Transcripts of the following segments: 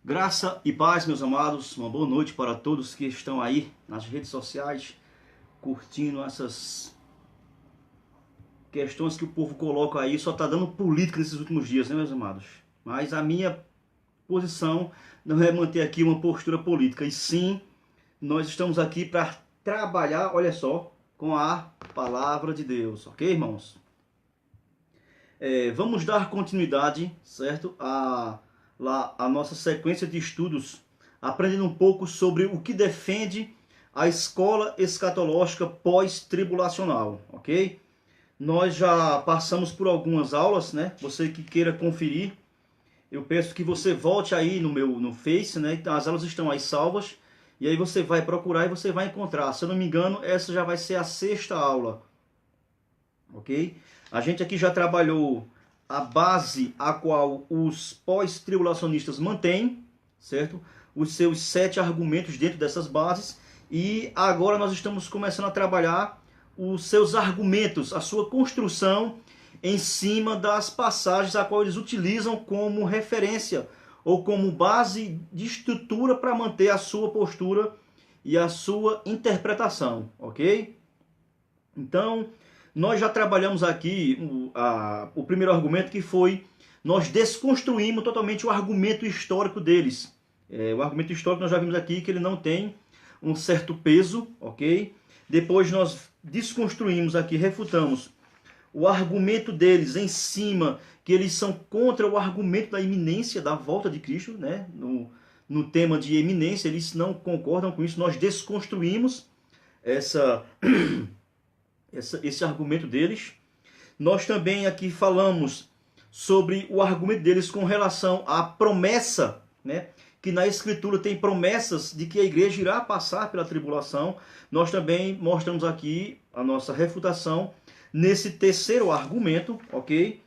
Graça e paz, meus amados, uma boa noite para todos que estão aí nas redes sociais, curtindo essas questões que o povo coloca aí. Só está dando política nesses últimos dias, né, meus amados? Mas a minha posição não é manter aqui uma postura política, e sim, nós estamos aqui para trabalhar, olha só, com a palavra de Deus, ok, irmãos? Vamos dar continuidade, certo, a nossa sequência de estudos, aprendendo um pouco sobre o que defende a escola escatológica pós-tribulacional, ok? Nós já passamos por algumas aulas, né? Você que queira conferir, eu peço que você volte aí no Face, né? As aulas estão aí salvas, e aí você vai procurar e você vai encontrar. Se eu não me engano, essa já vai ser a 6ª aula, ok? A gente aqui já trabalhou a base a qual os pós-tribulacionistas mantêm, certo? Os seus 7 argumentos dentro dessas bases, e agora nós estamos começando a trabalhar os seus argumentos, a sua construção em cima das passagens a qual eles utilizam como referência ou como base de estrutura para manter a sua postura e a sua interpretação, ok? Então, nós já trabalhamos aqui o primeiro argumento, que foi, nós desconstruímos totalmente o argumento histórico deles. O argumento histórico nós já vimos aqui que ele não tem um certo peso, ok? Depois nós desconstruímos aqui, refutamos o argumento deles em cima, que eles são contra o argumento da iminência da volta de Cristo, né? No tema de iminência, eles não concordam com isso. Nós desconstruímos esse argumento deles. Nós também aqui falamos sobre o argumento deles com relação à promessa, né? Que na Escritura tem promessas de que a igreja irá passar pela tribulação. Nós também mostramos aqui a nossa refutação nesse terceiro argumento, ok?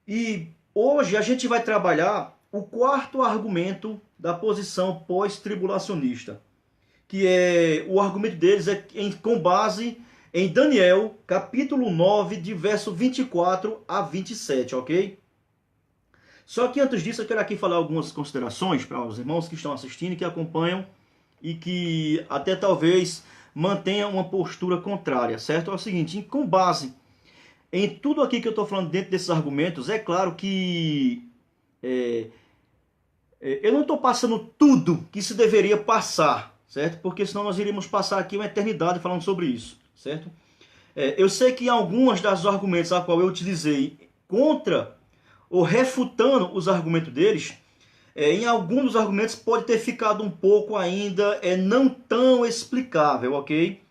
E hoje a gente vai trabalhar o 4º argumento da posição pós-tribulacionista, que é o argumento deles com base em Daniel, capítulo 9, de verso 24 a 27, ok? Só que antes disso eu quero aqui falar algumas considerações para os irmãos que estão assistindo e que acompanham e que até talvez mantenham uma postura contrária, certo? É o seguinte, com base em tudo aqui que eu estou falando dentro desses argumentos, é claro que eu não estou passando tudo que se deveria passar, certo? Porque senão nós iríamos passar aqui uma eternidade falando sobre isso, certo? Eu sei que algumas das argumentos a qual eu utilizei contra ou refutando os argumentos deles, em alguns dos argumentos pode ter ficado um pouco ainda não tão explicável, ok?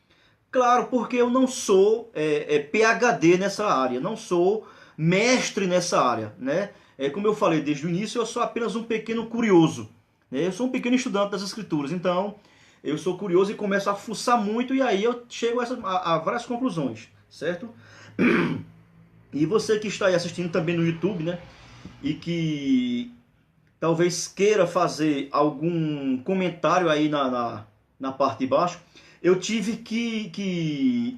Claro, porque eu não sou PhD nessa área, não sou mestre nessa área, né? Como eu falei desde o início, eu sou apenas um pequeno curioso, né? Eu sou um pequeno estudante das Escrituras, então eu sou curioso e começo a fuçar muito, e aí eu chego a várias conclusões, certo? E você que está aí assistindo também no YouTube, né? E que talvez queira fazer algum comentário aí na parte de baixo, eu tive que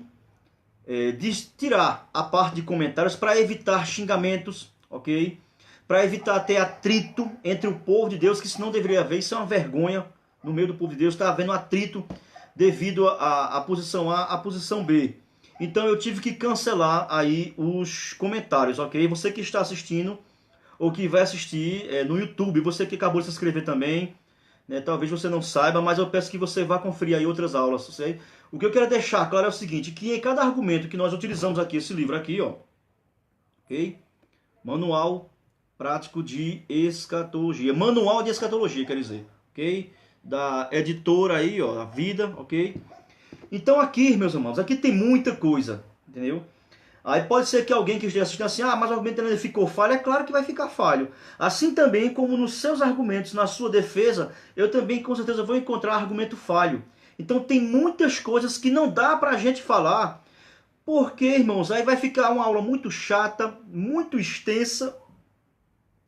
tirar a parte de comentários para evitar xingamentos, ok? Para evitar ter atrito entre o povo de Deus, que isso não deveria haver. Isso é uma vergonha no meio do povo de Deus, está havendo atrito devido à posição A à posição B. Então eu tive que cancelar aí os comentários, ok? Você que está assistindo ou que vai assistir no YouTube, você que acabou de se inscrever também, né? Talvez você não saiba, mas eu peço que você vá conferir aí outras aulas, certo? O que eu quero deixar claro é o seguinte, que em cada argumento que nós utilizamos aqui, esse livro aqui, ó, ok? Manual Prático de Escatologia, Manual de Escatologia, quer dizer, ok? Da editora aí, ó, a Vida, ok? Então aqui, meus amados, aqui tem muita coisa, entendeu? Aí pode ser que alguém que esteja assistindo assim, mas o argumento dele ficou falho. É claro que vai ficar falho. Assim também como nos seus argumentos, na sua defesa, eu também com certeza vou encontrar argumento falho. Então tem muitas coisas que não dá pra gente falar, porque, irmãos, aí vai ficar uma aula muito chata, muito extensa,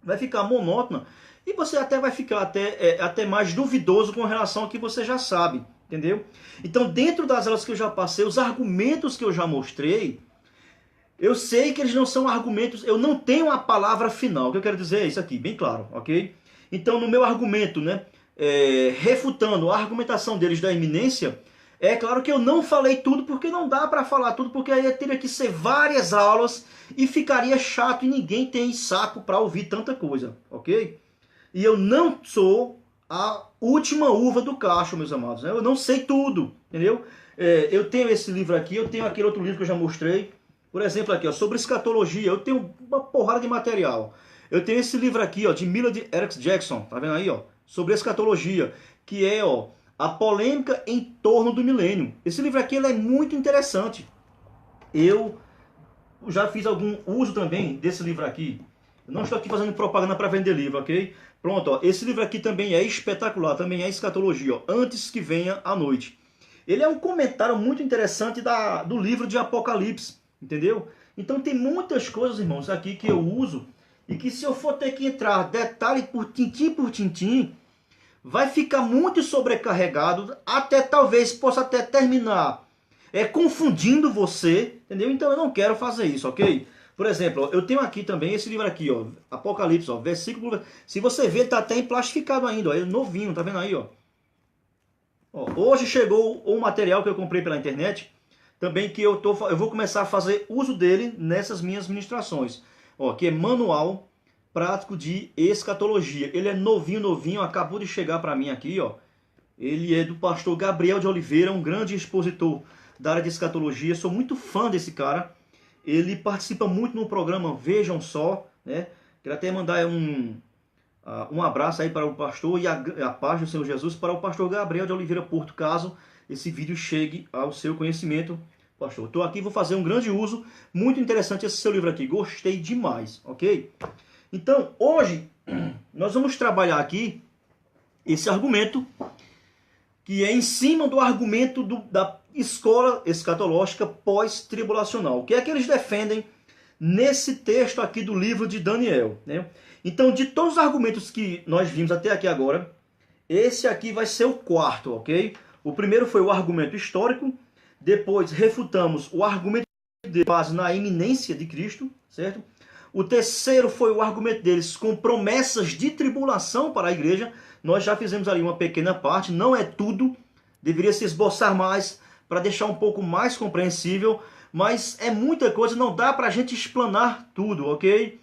vai ficar monótona, e você até vai ficar até mais duvidoso com relação ao que você já sabe, entendeu? Então dentro das aulas que eu já passei, os argumentos que eu já mostrei, eu sei que eles não são argumentos, eu não tenho a palavra final. O que eu quero dizer é isso aqui, bem claro, ok? Então, no meu argumento, né, refutando a argumentação deles da iminência, é claro que eu não falei tudo, porque não dá para falar tudo, porque aí teria que ser várias aulas e ficaria chato e ninguém tem saco para ouvir tanta coisa, ok? E eu não sou a última uva do cacho, meus amados, né? Eu não sei tudo, entendeu? Eu tenho esse livro aqui, eu tenho aquele outro livro que eu já mostrei, por exemplo aqui, ó, sobre escatologia, eu tenho uma porrada de material. Eu tenho esse livro aqui, ó, de Millard Eric Jackson, tá vendo aí, ó, sobre escatologia, que é, ó, a polêmica em torno do milênio. Esse livro aqui ele é muito interessante. Eu já fiz algum uso também desse livro aqui. Eu não estou aqui fazendo propaganda para vender livro, ok? Pronto, ó, esse livro aqui também é espetacular, também é escatologia, ó, Antes que Venha a Noite. Ele é um comentário muito interessante do livro de Apocalipse, entendeu? Então tem muitas coisas, irmãos, aqui que eu uso e que se eu for ter que entrar detalhe por tintim, vai ficar muito sobrecarregado, até talvez possa até terminar confundindo você, entendeu? Então eu não quero fazer isso, ok? Por exemplo, ó, eu tenho aqui também esse livro aqui, ó, Apocalipse, ó, versículo. Se você ver, ele tá até emplastificado ainda, ó, ele é novinho, tá vendo aí, ó? Ó, hoje chegou um material que eu comprei pela internet, também que eu vou começar a fazer uso dele nessas minhas ministrações, ó, que é Manual Prático de Escatologia. Ele é novinho, acabou de chegar para mim aqui, ó. Ele é do pastor Gabriel de Oliveira, um grande expositor da área de escatologia. Sou muito fã desse cara. Ele participa muito no programa Vejam Só, né? Quero até mandar um abraço aí para o pastor e a paz do Senhor Jesus para o pastor Gabriel de Oliveira Porto, caso esse vídeo chegue ao seu conhecimento. Pastor, estou aqui, vou fazer um grande uso. Muito interessante esse seu livro aqui, gostei demais, ok? Então, hoje, nós vamos trabalhar aqui esse argumento, que é em cima do argumento da escola escatológica pós-tribulacional. O que é que eles defendem nesse texto aqui do livro de Daniel, né? Então, de todos os argumentos que nós vimos até aqui agora, esse aqui vai ser o quarto, ok? O primeiro foi o argumento histórico, depois refutamos o argumento de base na iminência de Cristo, certo? O terceiro foi o argumento deles com promessas de tribulação para a igreja. Nós já fizemos ali uma pequena parte, não é tudo, deveria se esboçar mais para deixar um pouco mais compreensível, mas é muita coisa, não dá para a gente explanar tudo, ok?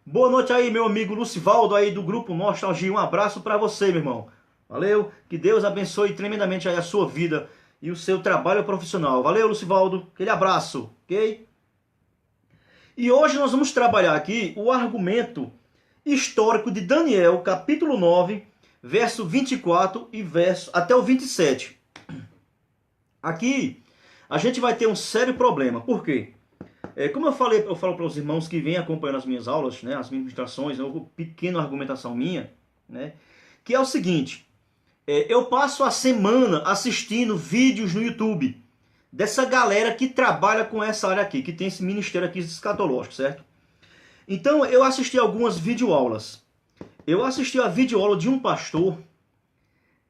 Boa noite aí, meu amigo Lucivaldo aí do grupo Nostalgia, um abraço para você, meu irmão. Valeu, que Deus abençoe tremendamente aí a sua vida e o seu trabalho profissional. Valeu, Lucivaldo, aquele abraço, ok? E hoje nós vamos trabalhar aqui o argumento histórico de Daniel, capítulo 9, verso 24 e até o 27. Aqui a gente vai ter um sério problema. Por quê? Como eu falo para os irmãos que vêm acompanhando as minhas aulas, né, as minhas ministrações, uma pequena argumentação minha, né, que é o seguinte, eu passo a semana assistindo vídeos no YouTube dessa galera que trabalha com essa área aqui, que tem esse ministério aqui escatológico, certo? Então eu assisti algumas videoaulas. Eu assisti a videoaula de um pastor,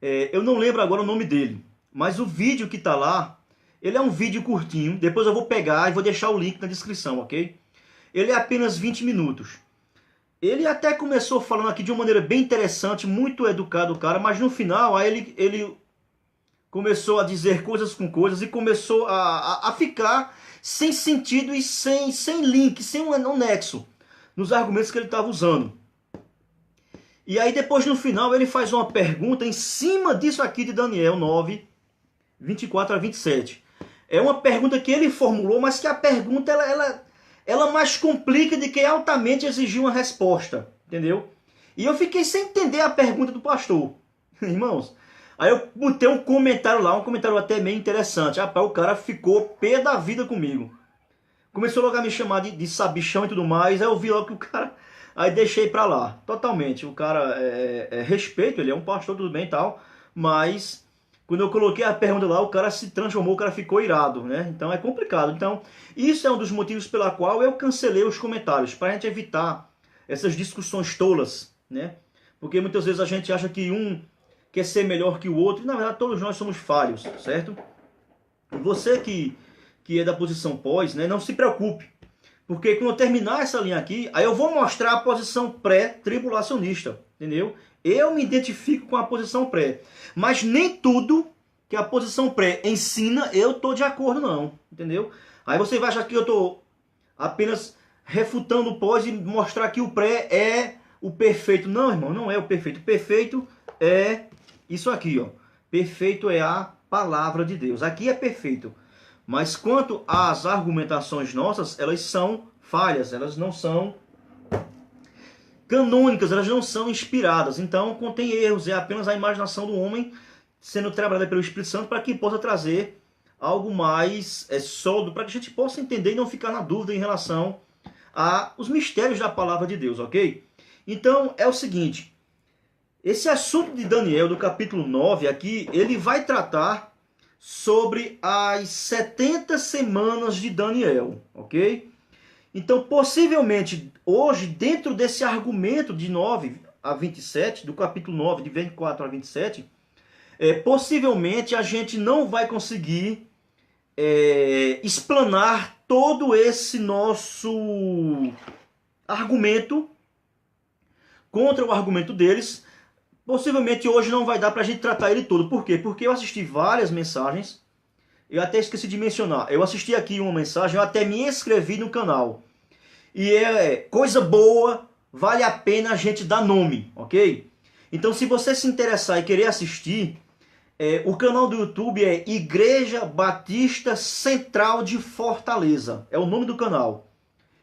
eu não lembro agora o nome dele, mas o vídeo que está lá, ele é um vídeo curtinho, depois eu vou pegar e vou deixar o link na descrição, ok? Ele é apenas 20 minutos. Ele até começou falando aqui de uma maneira bem interessante, muito educado o cara, mas no final aí ele começou a dizer coisas com coisas e começou a ficar sem sentido e sem link, sem um nexo nos argumentos que ele estava usando. E aí depois no final ele faz uma pergunta em cima disso aqui de Daniel 9, 24 a 27. É uma pergunta que ele formulou, mas que a pergunta ela mais complica de que altamente exigir uma resposta, entendeu? E eu fiquei sem entender a pergunta do pastor, irmãos. Aí eu botei um comentário lá, um comentário até meio interessante. Rapaz, o cara ficou pé da vida comigo. Começou logo a me chamar de sabichão e tudo mais. Aí eu vi logo que o cara... Aí deixei pra lá, totalmente. O cara, respeito, ele é um pastor, tudo bem e tal. Mas, quando eu coloquei a pergunta lá, o cara se transformou, o cara ficou irado, né? Então é complicado. Então, isso é um dos motivos pela qual eu cancelei os comentários. Pra gente evitar essas discussões tolas, né? Porque muitas vezes a gente acha que um quer ser melhor que o outro. E, na verdade, todos nós somos falhos, certo? E você que é da posição pós, né, não se preocupe. Porque quando eu terminar essa linha aqui, aí eu vou mostrar a posição pré-tribulacionista, entendeu? Eu me identifico com a posição pré. Mas nem tudo que a posição pré ensina, eu tô de acordo não, entendeu? Aí você vai achar que eu tô apenas refutando o pós e mostrar que o pré é o perfeito. Não, irmão, não é o perfeito. O perfeito é isso aqui, ó. Perfeito é a palavra de Deus. Aqui é perfeito. Mas quanto às argumentações nossas, elas são falhas, elas não são canônicas, elas não são inspiradas. Então contém erros, é apenas a imaginação do homem sendo trabalhada pelo Espírito Santo para que possa trazer algo mais sólido, para que a gente possa entender e não ficar na dúvida em relação aos mistérios da palavra de Deus, ok? Então é o seguinte, esse assunto de Daniel, do capítulo 9 aqui, ele vai tratar sobre as 70 semanas de Daniel, ok? Então, possivelmente, hoje, dentro desse argumento de 9 a 27, do capítulo 9, de 24 a 27, possivelmente a gente não vai conseguir explanar todo esse nosso argumento contra o argumento deles. Possivelmente hoje não vai dar para a gente tratar ele todo. Por quê? Porque eu assisti várias mensagens. Eu até esqueci de mencionar. Eu assisti aqui uma mensagem, eu até me inscrevi no canal. E é coisa boa, vale a pena a gente dar nome, ok? Então se você se interessar e querer assistir, o canal do YouTube é Igreja Batista Central de Fortaleza. É o nome do canal.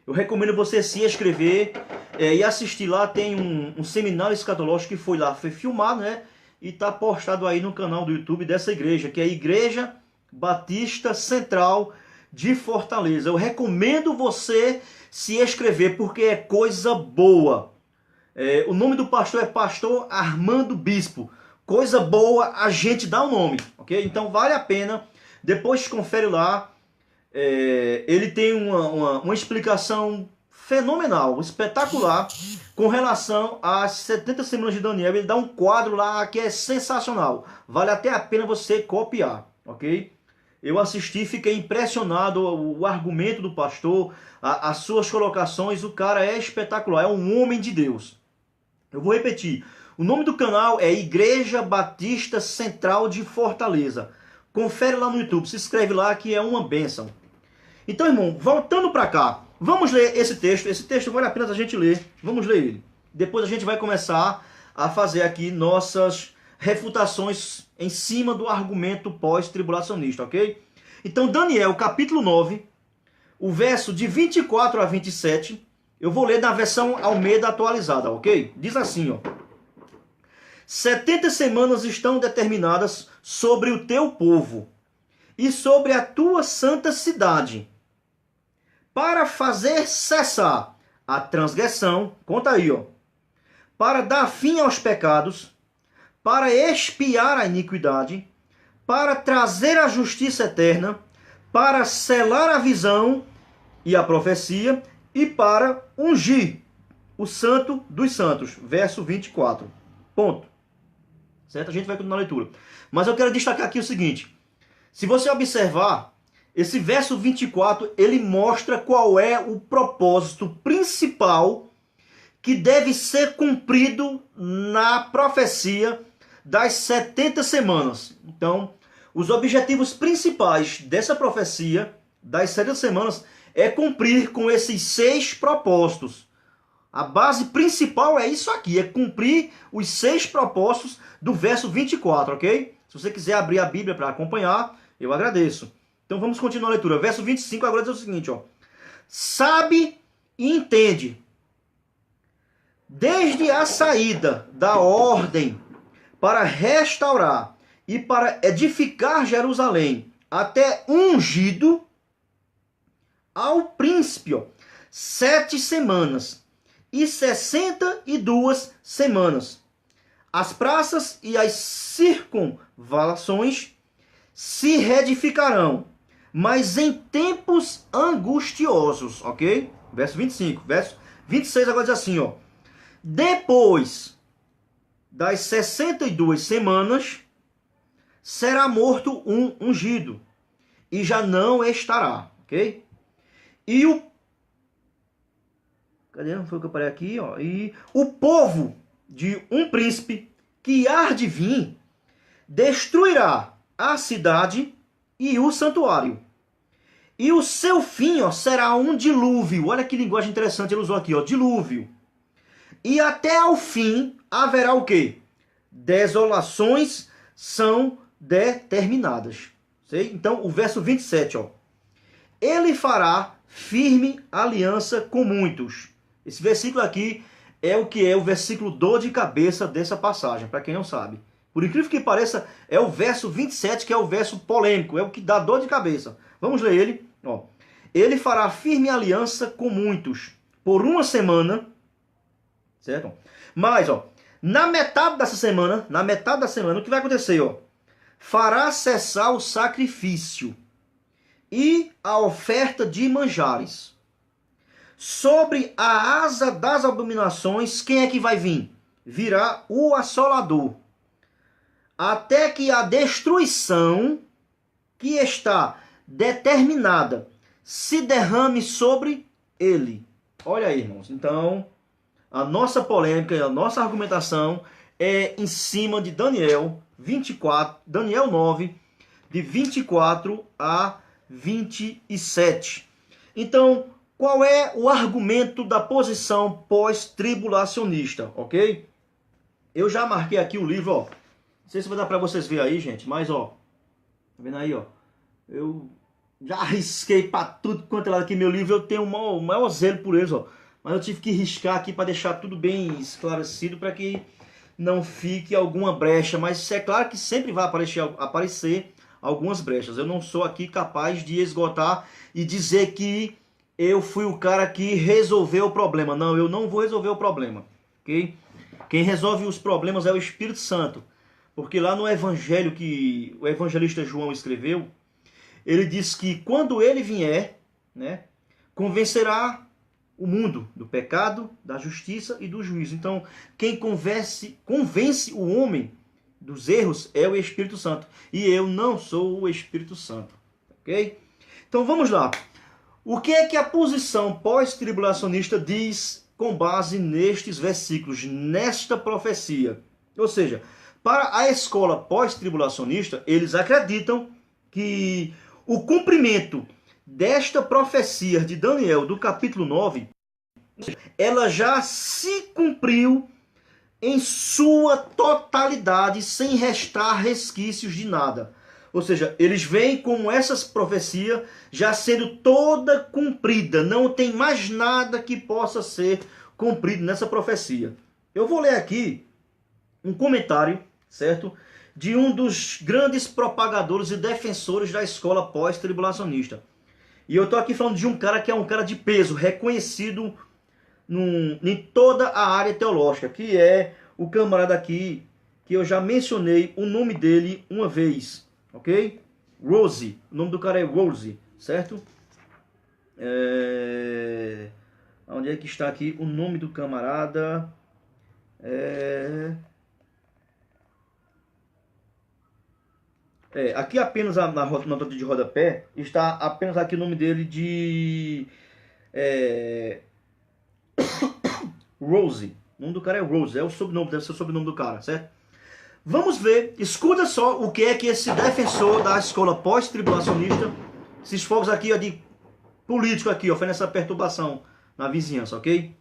Eu recomendo você se inscrever e assistir lá. Tem um seminário escatológico que foi filmado, né? E está postado aí no canal do YouTube dessa igreja, que é a Igreja Batista Central de Fortaleza. Eu recomendo você se inscrever, porque é coisa boa. O nome do pastor é Pastor Armando Bispo. Coisa boa, a gente dá o nome, ok? Então vale a pena. Depois confere lá. Ele tem uma explicação fenomenal, espetacular, com relação às 70 semanas de Daniel. Ele dá um quadro lá que é sensacional. Vale até a pena você copiar, ok? Eu assisti, fiquei impressionado, o argumento do pastor, as suas colocações, o cara é espetacular, é um homem de Deus. Eu vou repetir, o nome do canal é Igreja Batista Central de Fortaleza. Confere lá no YouTube, se inscreve lá que é uma bênção. Então, irmão, voltando para cá, vamos ler esse texto. Esse texto vale a pena a gente ler. Vamos ler ele. Depois a gente vai começar a fazer aqui nossas refutações em cima do argumento pós-tribulacionista, ok? Então, Daniel, capítulo 9, o verso de 24 a 27, eu vou ler na versão Almeida atualizada, ok? Diz assim, ó. 70 semanas estão determinadas sobre o teu povo e sobre a tua santa cidade, para fazer cessar a transgressão, conta aí, ó, para dar fim aos pecados, para expiar a iniquidade, para trazer a justiça eterna, para selar a visão e a profecia, e para ungir o santo dos santos. Verso 24. Ponto. Certo? A gente vai continuar a leitura. Mas eu quero destacar aqui o seguinte. Se você observar, esse verso 24, ele mostra qual é o propósito principal que deve ser cumprido na profecia das 70 semanas. Então, os objetivos principais dessa profecia das 70 semanas é cumprir com esses 6 propósitos. A base principal é isso aqui, é cumprir os 6 propósitos do verso 24, ok? Se você quiser abrir a Bíblia para acompanhar, eu agradeço. Então vamos continuar a leitura. Verso 25 agora diz o seguinte, ó. Sabe e entende, desde a saída da ordem para restaurar e para edificar Jerusalém, até ungido ao príncipe, ó, 7 semanas e 62 semanas. As praças e as circunvalações se reedificarão, mas em tempos angustiosos, ok? Verso 25. Verso 26 agora diz assim, ó. Depois das 62 semanas, será morto um ungido, e já não estará, ok? E o Cadê? Não foi o que eu parei aqui, ó. E o povo de um príncipe que há de vir destruirá a cidade e o santuário. E o seu fim, ó, será um dilúvio. Olha que linguagem interessante ele usou aqui, ó, dilúvio. E até ao fim haverá o quê? Desolações são determinadas. Sei? Então, o verso 27, ó. Ele fará firme aliança com muitos. Esse versículo aqui é o versículo dor de cabeça dessa passagem, para quem não sabe. Por incrível que pareça, é o verso 27 que é o verso polêmico, é o que dá dor de cabeça. Vamos ler ele. Ó. Ele fará firme aliança com muitos por uma semana, certo? Mas, ó, na metade da semana, o que vai acontecer, ó? Fará cessar o sacrifício e a oferta de manjares. Sobre a asa das abominações, quem é que vai vir? Virá o assolador. Até que a destruição que está determinada se derrame sobre ele. Olha aí, irmãos. Então, a nossa polêmica, a nossa argumentação é em cima de Daniel 9, de 24 a 27. Então, qual é o argumento da posição pós-tribulacionista, ok? Eu já marquei aqui o livro, ó. Não sei se vai dar para vocês verem aí, gente, mas, ó. Tá vendo aí, ó? Eu já arrisquei para tudo quanto é lado aqui meu livro. Eu tenho o maior zelo por eles, ó. Mas eu tive que riscar aqui para deixar tudo bem esclarecido para que não fique alguma brecha. Mas é claro que sempre vai aparecer algumas brechas. Eu não sou aqui capaz de esgotar e dizer que eu fui o cara que resolveu o problema. Não, eu não vou resolver o problema, ok? Quem resolve os problemas é o Espírito Santo. Porque lá no evangelho que o evangelista João escreveu, ele diz que quando ele vier, né, convencerá o mundo do pecado, da justiça e do juízo. Então, quem convence o homem dos erros é o Espírito Santo. E eu não sou o Espírito Santo, ok? Então vamos lá. O que é que a posição pós-tribulacionista diz com base nestes versículos, nesta profecia? Ou seja, para a escola pós-tribulacionista, eles acreditam que o cumprimento desta profecia de Daniel, do capítulo 9, ela já se cumpriu em sua totalidade, sem restar resquícios de nada. Ou seja, eles veem como essas profecias já sendo toda cumprida. Não tem mais nada que possa ser cumprido nessa profecia. Eu vou ler aqui um comentário, certo? De um dos grandes propagadores e defensores da escola pós-tribulacionista. E eu estou aqui falando de um cara que é um cara de peso, reconhecido em toda a área teológica, que é o camarada aqui, que eu já mencionei o nome dele uma vez, ok? Rose, o nome do cara é Rose, certo? Onde é que está aqui o nome do camarada? Aqui apenas na nota de rodapé está apenas aqui o nome dele de Rose. O nome do cara é Rose, é o sobrenome, deve ser o sobrenome do cara, certo? Vamos ver, escuta só o que é que esse defensor da escola pós-tribulacionista, esses fogos aqui ó, de político aqui, ó, foi nessa perturbação na vizinhança, ok?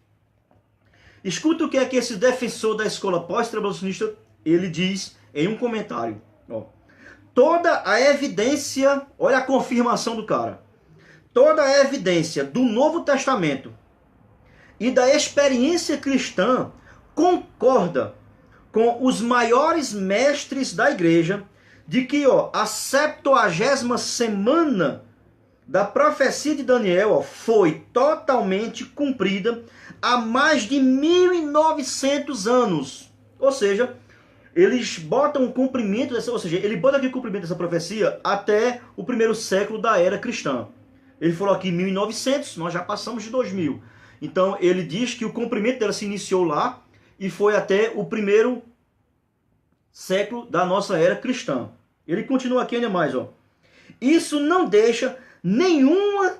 Escuta o que é que esse defensor da escola pós-tribulacionista, ele diz em um comentário, ó. Toda a evidência, olha a confirmação do cara, toda a evidência do Novo Testamento e da experiência cristã concorda com os maiores mestres da igreja de que a 70ª semana da profecia de Daniel foi totalmente cumprida há mais de 1900 anos. Ou seja, eles botam o cumprimento dessa, ou seja, ele bota aqui o cumprimento dessa profecia até o primeiro século da era cristã. Ele falou aqui 1900, nós já passamos de 2000. Então ele diz que o cumprimento dela se iniciou lá e foi até o primeiro século da nossa era cristã. Ele continua aqui ainda mais, ó. Isso não deixa nenhuma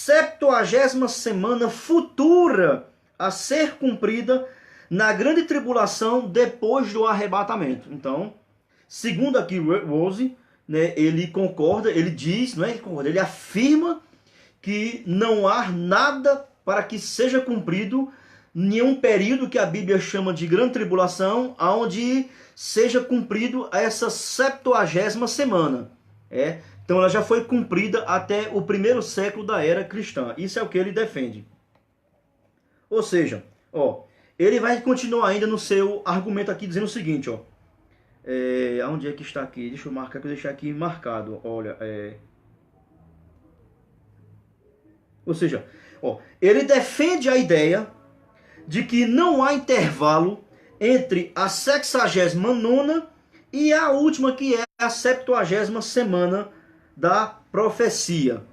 70ª semana futura a ser cumprida na grande tribulação depois do arrebatamento. Então, segundo aqui Rose, né, ele concorda, ele diz, não é ele concorda, ele afirma que não há nada para que seja cumprido nenhum período que a Bíblia chama de grande tribulação, onde seja cumprido essa 70ª semana. Então ela já foi cumprida até o primeiro século da era cristã. Isso é o que ele defende. Ou seja, ele vai continuar ainda no seu argumento aqui dizendo o seguinte, onde é que está aqui? Deixa eu marcar, que eu deixei aqui marcado. Olha, ou seja, ele defende a ideia de que não há intervalo entre a 69ª e a última, que é a 70ª semana da profecia.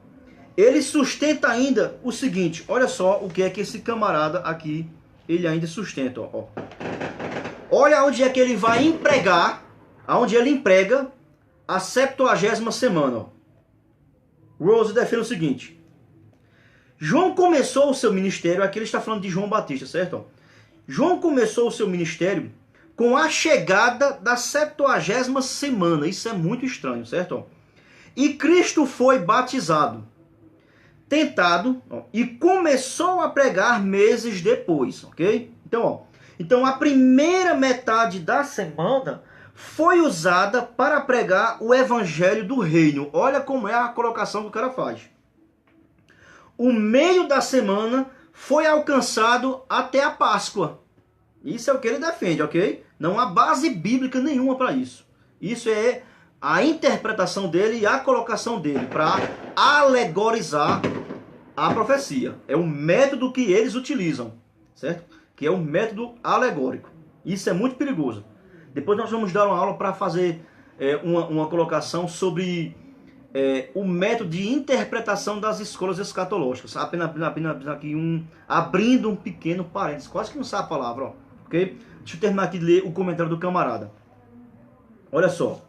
Ele sustenta ainda o seguinte, olha só o que é que esse camarada aqui, ele ainda sustenta. Olha onde é que ele vai empregar, aonde ele emprega a 70ª semana. Rose defende o seguinte: João começou o seu ministério, aqui ele está falando de João Batista, certo? João começou o seu ministério com a chegada da 70ª semana. Isso é muito estranho, certo? E Cristo foi batizado, tentado, e começou a pregar meses depois, ok? Então a primeira metade da semana foi usada para pregar o evangelho do reino. Olha como é a colocação que o cara faz. O meio da semana foi alcançado até a Páscoa. Isso é o que ele defende, ok? Não há base bíblica nenhuma para isso. Isso é a interpretação dele e a colocação dele para alegorizar a profecia. É o método que eles utilizam, certo? Que é o método alegórico. Isso é muito perigoso. Depois nós vamos dar uma aula para fazer uma colocação sobre o método de interpretação das escolas escatológicas. Apenas aqui abrindo um pequeno parênteses. Quase que não sabe a palavra, ok? Deixa eu terminar aqui de ler o comentário do camarada. Olha só.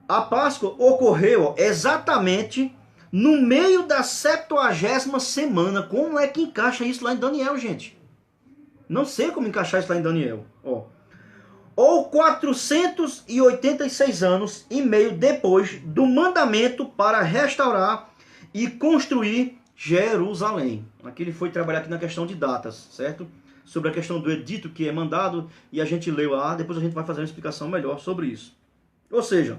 A Páscoa ocorreu exatamente no meio da 70ª semana. Como é que encaixa isso lá em Daniel, gente? Não sei como encaixar isso lá em Daniel. Ou 486 anos e meio depois do mandamento para restaurar e construir Jerusalém. Aqui ele foi trabalhar aqui na questão de datas, certo? Sobre a questão do edito que é mandado, e a gente leu lá, depois a gente vai fazer uma explicação melhor sobre isso. Ou seja,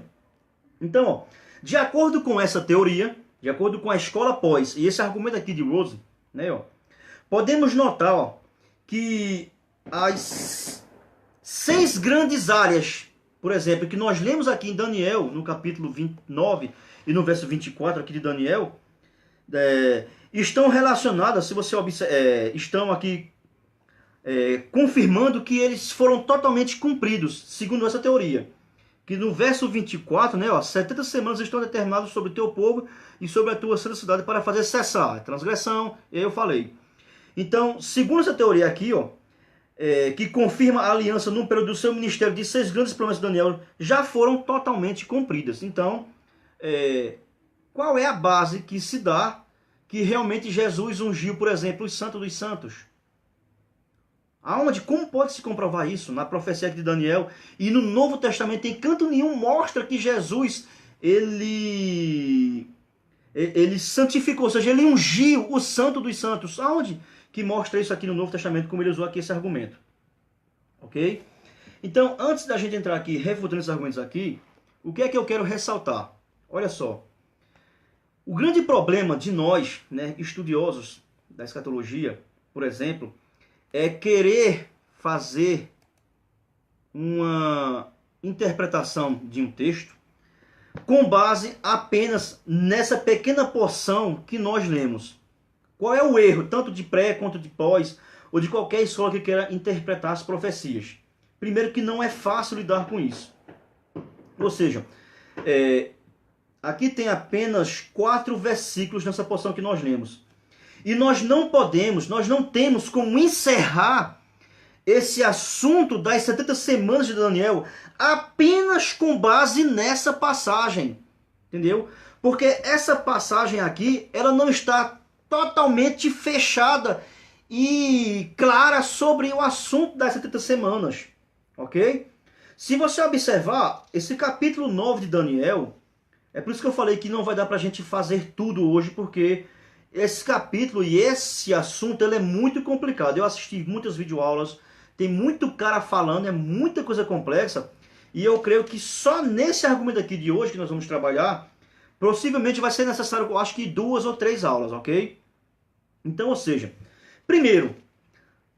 então, de acordo com essa teoria, de acordo com a escola pós, e esse argumento aqui de Rose, né, podemos notar que as 6 grandes áreas, por exemplo, que nós lemos aqui em Daniel, no capítulo 29 e no verso 24 aqui de Daniel, estão relacionadas, se você estão aqui confirmando que eles foram totalmente cumpridos, segundo essa teoria. Que no verso 24, 70 semanas estão determinadas sobre o teu povo e sobre a tua santa cidade para fazer cessar a transgressão, eu falei. Então, segundo essa teoria aqui, que confirma a aliança no período do seu ministério de 6 grandes promessas de Daniel, já foram totalmente cumpridas. Então, qual é a base que se dá que realmente Jesus ungiu, por exemplo, os santos dos santos? Aonde? Como pode se comprovar isso? Na profecia de Daniel e no Novo Testamento, em canto nenhum mostra que Jesus, ele santificou, ou seja, ele ungiu o santo dos santos. Aonde que mostra isso aqui no Novo Testamento, como ele usou aqui esse argumento? Ok? Então, antes da gente entrar aqui, refutando esses argumentos aqui, o que é que eu quero ressaltar? Olha só. O grande problema de nós, estudiosos da escatologia, por exemplo, é querer fazer uma interpretação de um texto com base apenas nessa pequena porção que nós lemos. Qual é o erro, tanto de pré quanto de pós, ou de qualquer escola que queira interpretar as profecias? Primeiro, que não é fácil lidar com isso. Ou seja, aqui tem apenas 4 versículos nessa porção que nós lemos. E nós não temos como encerrar esse assunto das 70 semanas de Daniel apenas com base nessa passagem. Entendeu? Porque essa passagem aqui, ela não está totalmente fechada e clara sobre o assunto das 70 semanas, ok? Se você observar, esse capítulo 9 de Daniel, é por isso que eu falei que não vai dar para a gente fazer tudo hoje, porque esse capítulo e esse assunto ele é muito complicado. Eu assisti muitas videoaulas, tem muito cara falando, é muita coisa complexa, e eu creio que só nesse argumento aqui de hoje que nós vamos trabalhar, possivelmente vai ser necessário, eu acho que 2 ou 3 aulas, ok? Então, ou seja, primeiro,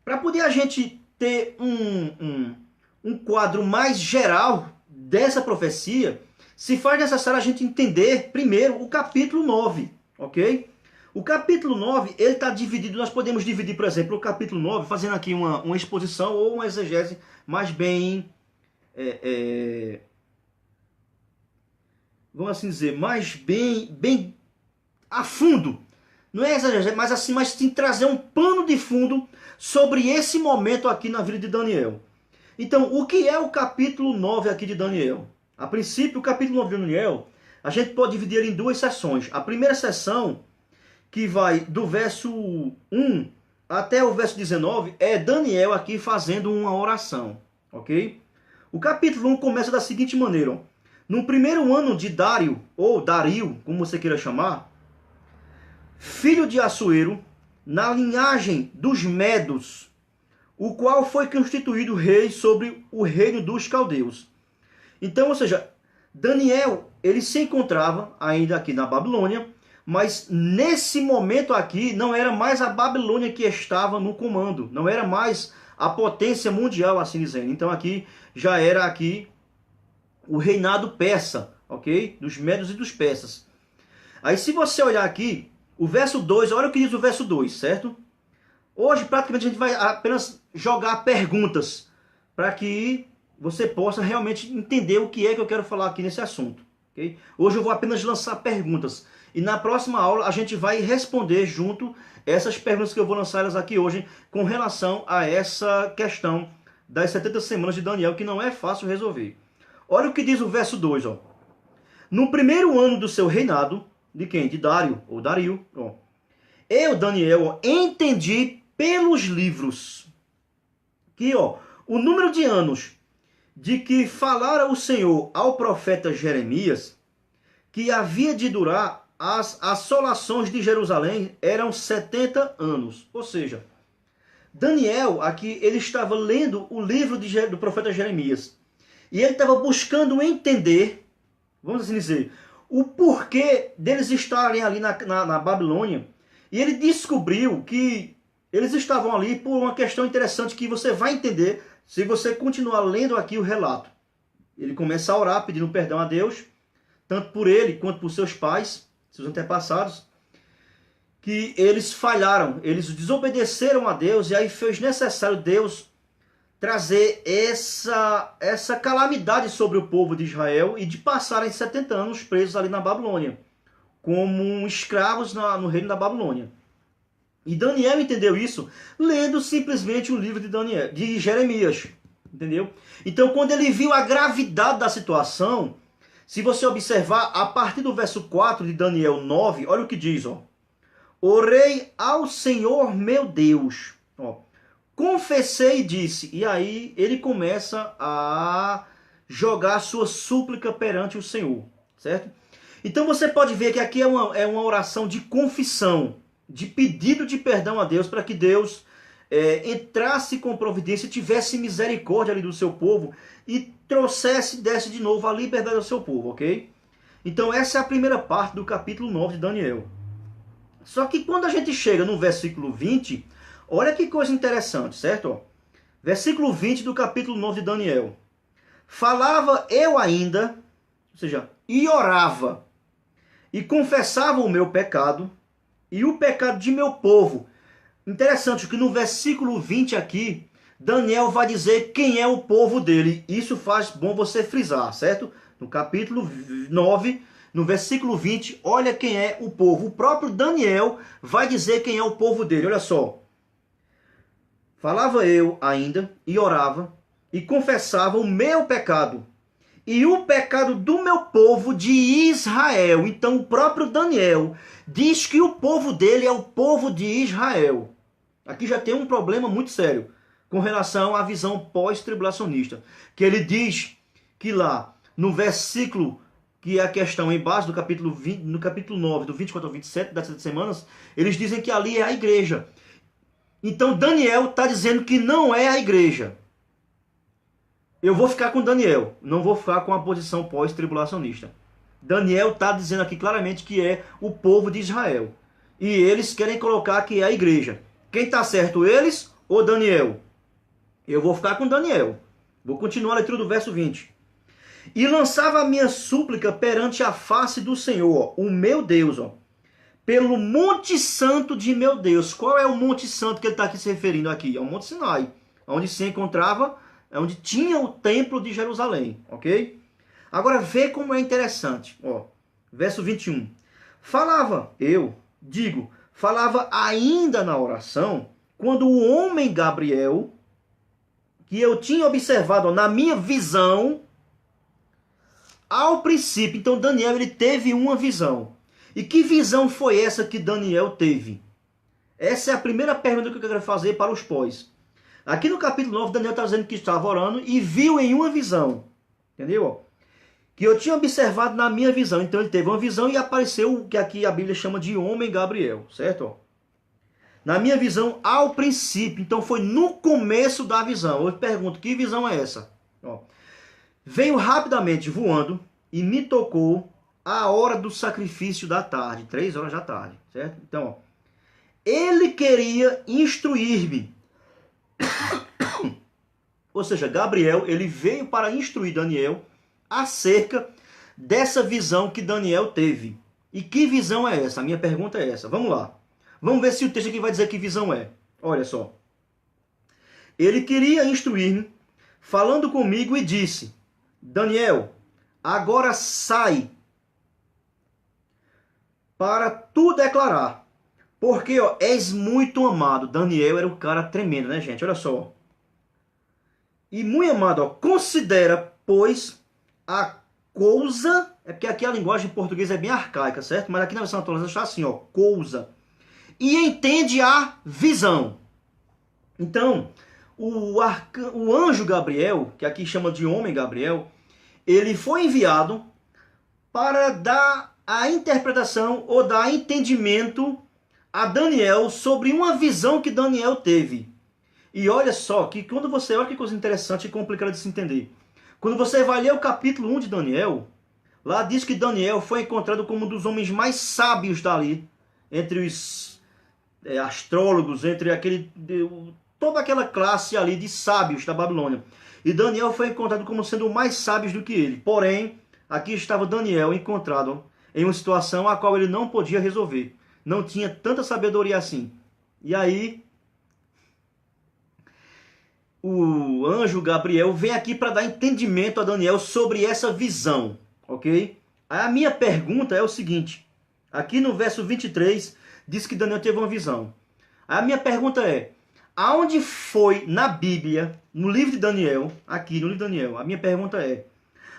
para poder a gente ter um quadro mais geral dessa profecia, se faz necessário a gente entender primeiro o capítulo 9, ok? O capítulo 9, ele está dividido, nós podemos dividir, por exemplo, o capítulo 9, fazendo aqui uma exposição ou uma exegese mais bem, vamos assim dizer, mais bem a fundo. Não é exegese, mas assim, mas sim trazer um pano de fundo sobre esse momento aqui na vida de Daniel. Então, o que é o capítulo 9 aqui de Daniel? A princípio, o capítulo 9 de Daniel, a gente pode dividir ele em 2 sessões. A primeira sessão, que vai do verso 1 até o verso 19, é Daniel aqui fazendo uma oração, ok? O capítulo 1 começa da seguinte maneira, ó. No primeiro ano de Dário, ou Dario, como você queira chamar, filho de Assuero, na linhagem dos Medos, o qual foi constituído rei sobre o reino dos caldeus. Então, ou seja, Daniel, ele se encontrava ainda aqui na Babilônia, mas nesse momento aqui não era mais a Babilônia que estava no comando, não era mais a potência mundial, assim dizendo. Então aqui já era aqui o reinado persa, ok? Dos medos e dos persas. Aí se você olhar aqui, o verso 2, olha o que diz o verso 2, certo? Hoje praticamente a gente vai apenas jogar perguntas para que você possa realmente entender o que é que eu quero falar aqui nesse assunto. Okay? Hoje eu vou apenas lançar perguntas. E na próxima aula a gente vai responder junto essas perguntas que eu vou lançar elas aqui hoje com relação a essa questão das 70 semanas de Daniel, que não é fácil resolver. Olha o que diz o verso 2. Ó. No primeiro ano do seu reinado, de quem? De Dário, ou Dario. Ó. Eu, Daniel, ó, entendi pelos livros que ó, o número de anos de que falara o Senhor ao profeta Jeremias, que havia de durar as assolações de Jerusalém, eram 70 anos. Ou seja, Daniel, aqui, ele estava lendo o livro do profeta Jeremias. E ele estava buscando entender, vamos assim dizer, o porquê deles estarem ali na Babilônia. E ele descobriu que eles estavam ali por uma questão interessante que você vai entender se você continuar lendo aqui o relato. Ele começa a orar pedindo perdão a Deus, tanto por ele quanto por seus pais, seus antepassados, que eles falharam, eles desobedeceram a Deus, e aí fez necessário Deus trazer essa calamidade sobre o povo de Israel e de passarem 70 anos presos ali na Babilônia, como escravos no reino da Babilônia. E Daniel entendeu isso lendo simplesmente o livro de Jeremias, entendeu? Então, quando ele viu a gravidade da situação, se você observar, a partir do verso 4 de Daniel 9, olha o que diz, ó. Orei ao Senhor meu Deus, ó. Confessei e disse, e aí ele começa a jogar sua súplica perante o Senhor, certo? Então você pode ver que aqui é uma oração de confissão, de pedido de perdão a Deus, para que Deus entrasse com providência, tivesse misericórdia ali do seu povo e desse de novo a liberdade ao seu povo, ok? Então essa é a primeira parte do capítulo 9 de Daniel. Só que quando a gente chega no versículo 20, olha que coisa interessante, certo? Versículo 20 do capítulo 9 de Daniel. Falava eu ainda, ou seja, e orava, e confessava o meu pecado, e o pecado de meu povo. Interessante que no versículo 20 aqui, Daniel vai dizer quem é o povo dele. Isso faz bom você frisar, certo? No capítulo 9, no versículo 20, olha quem é o povo. O próprio Daniel vai dizer quem é o povo dele. Olha só. Falava eu ainda, e orava, e confessava o meu pecado, e o pecado do meu povo de Israel. Então o próprio Daniel diz que o povo dele é o povo de Israel. Aqui já tem um problema muito sério com relação à visão pós-tribulacionista, que ele diz que lá no versículo, que é a questão embaixo do capítulo 20, no capítulo 9, do 24 ao 27 das 7 semanas, eles dizem que ali é a igreja. Então Daniel está dizendo que não é a igreja. Eu vou ficar com Daniel, não vou ficar com a posição pós-tribulacionista. Daniel está dizendo aqui claramente que é o povo de Israel. E eles querem colocar que é a igreja. Quem está certo, eles ou Daniel? Eu vou ficar com Daniel. Vou continuar a leitura do verso 20. E lançava a minha súplica perante a face do Senhor, o meu Deus, pelo monte santo de meu Deus. Qual é o monte santo que ele está aqui se referindo aqui? É o Monte Sinai, onde se encontrava, onde tinha o templo de Jerusalém, ok? Agora vê como é interessante, verso 21. Falava ainda na oração, quando o homem Gabriel, que eu tinha observado na minha visão, ao princípio. Então Daniel ele teve uma visão. E que visão foi essa que Daniel teve? Essa é a primeira pergunta que eu quero fazer para os pós. Aqui no capítulo 9, Daniel está dizendo que estava orando e viu em uma visão. Entendeu? Que eu tinha observado na minha visão. Então ele teve uma visão e apareceu o que aqui a Bíblia chama de homem Gabriel. Certo? Na minha visão, ao princípio. Então foi no começo da visão. Eu pergunto, que visão é essa? Veio rapidamente voando e me tocou a hora do sacrifício da tarde, 3 horas da tarde, certo? Então, ele queria instruir-me. Ou seja, Gabriel, ele veio para instruir Daniel acerca dessa visão que Daniel teve. E que visão é essa? A minha pergunta é essa. Vamos lá. Vamos ver se o texto aqui vai dizer que visão é. Olha só. Ele queria instruir-me, falando comigo e disse: Daniel, agora sai para tu declarar, porque és muito amado. Daniel era um cara tremendo, né, gente? Olha só. E muito amado, considera, pois, a coisa, é porque aqui a linguagem portuguesa é bem arcaica, certo? Mas aqui na versão atualizada está assim, coisa. E entende a visão. Então, o anjo Gabriel, que aqui chama de homem Gabriel, ele foi enviado para dar a interpretação ou dar entendimento a Daniel sobre uma visão que Daniel teve. E olha só, que quando você olha que coisa interessante e complicada de se entender. Quando você vai ler o capítulo 1 de Daniel, lá diz que Daniel foi encontrado como um dos homens mais sábios dali, entre os astrólogos, entre toda aquela classe ali de sábios da Babilônia. E Daniel foi encontrado como sendo mais sábios do que ele. Porém, aqui estava Daniel encontrado em uma situação a qual ele não podia resolver. Não tinha tanta sabedoria assim. E aí, o anjo Gabriel vem aqui para dar entendimento a Daniel sobre essa visão. Ok? A minha pergunta é o seguinte. Aqui no verso 23, diz que Daniel teve uma visão. A minha pergunta é: aonde foi na Bíblia, no livro de Daniel, aqui no livro de Daniel, a minha pergunta é: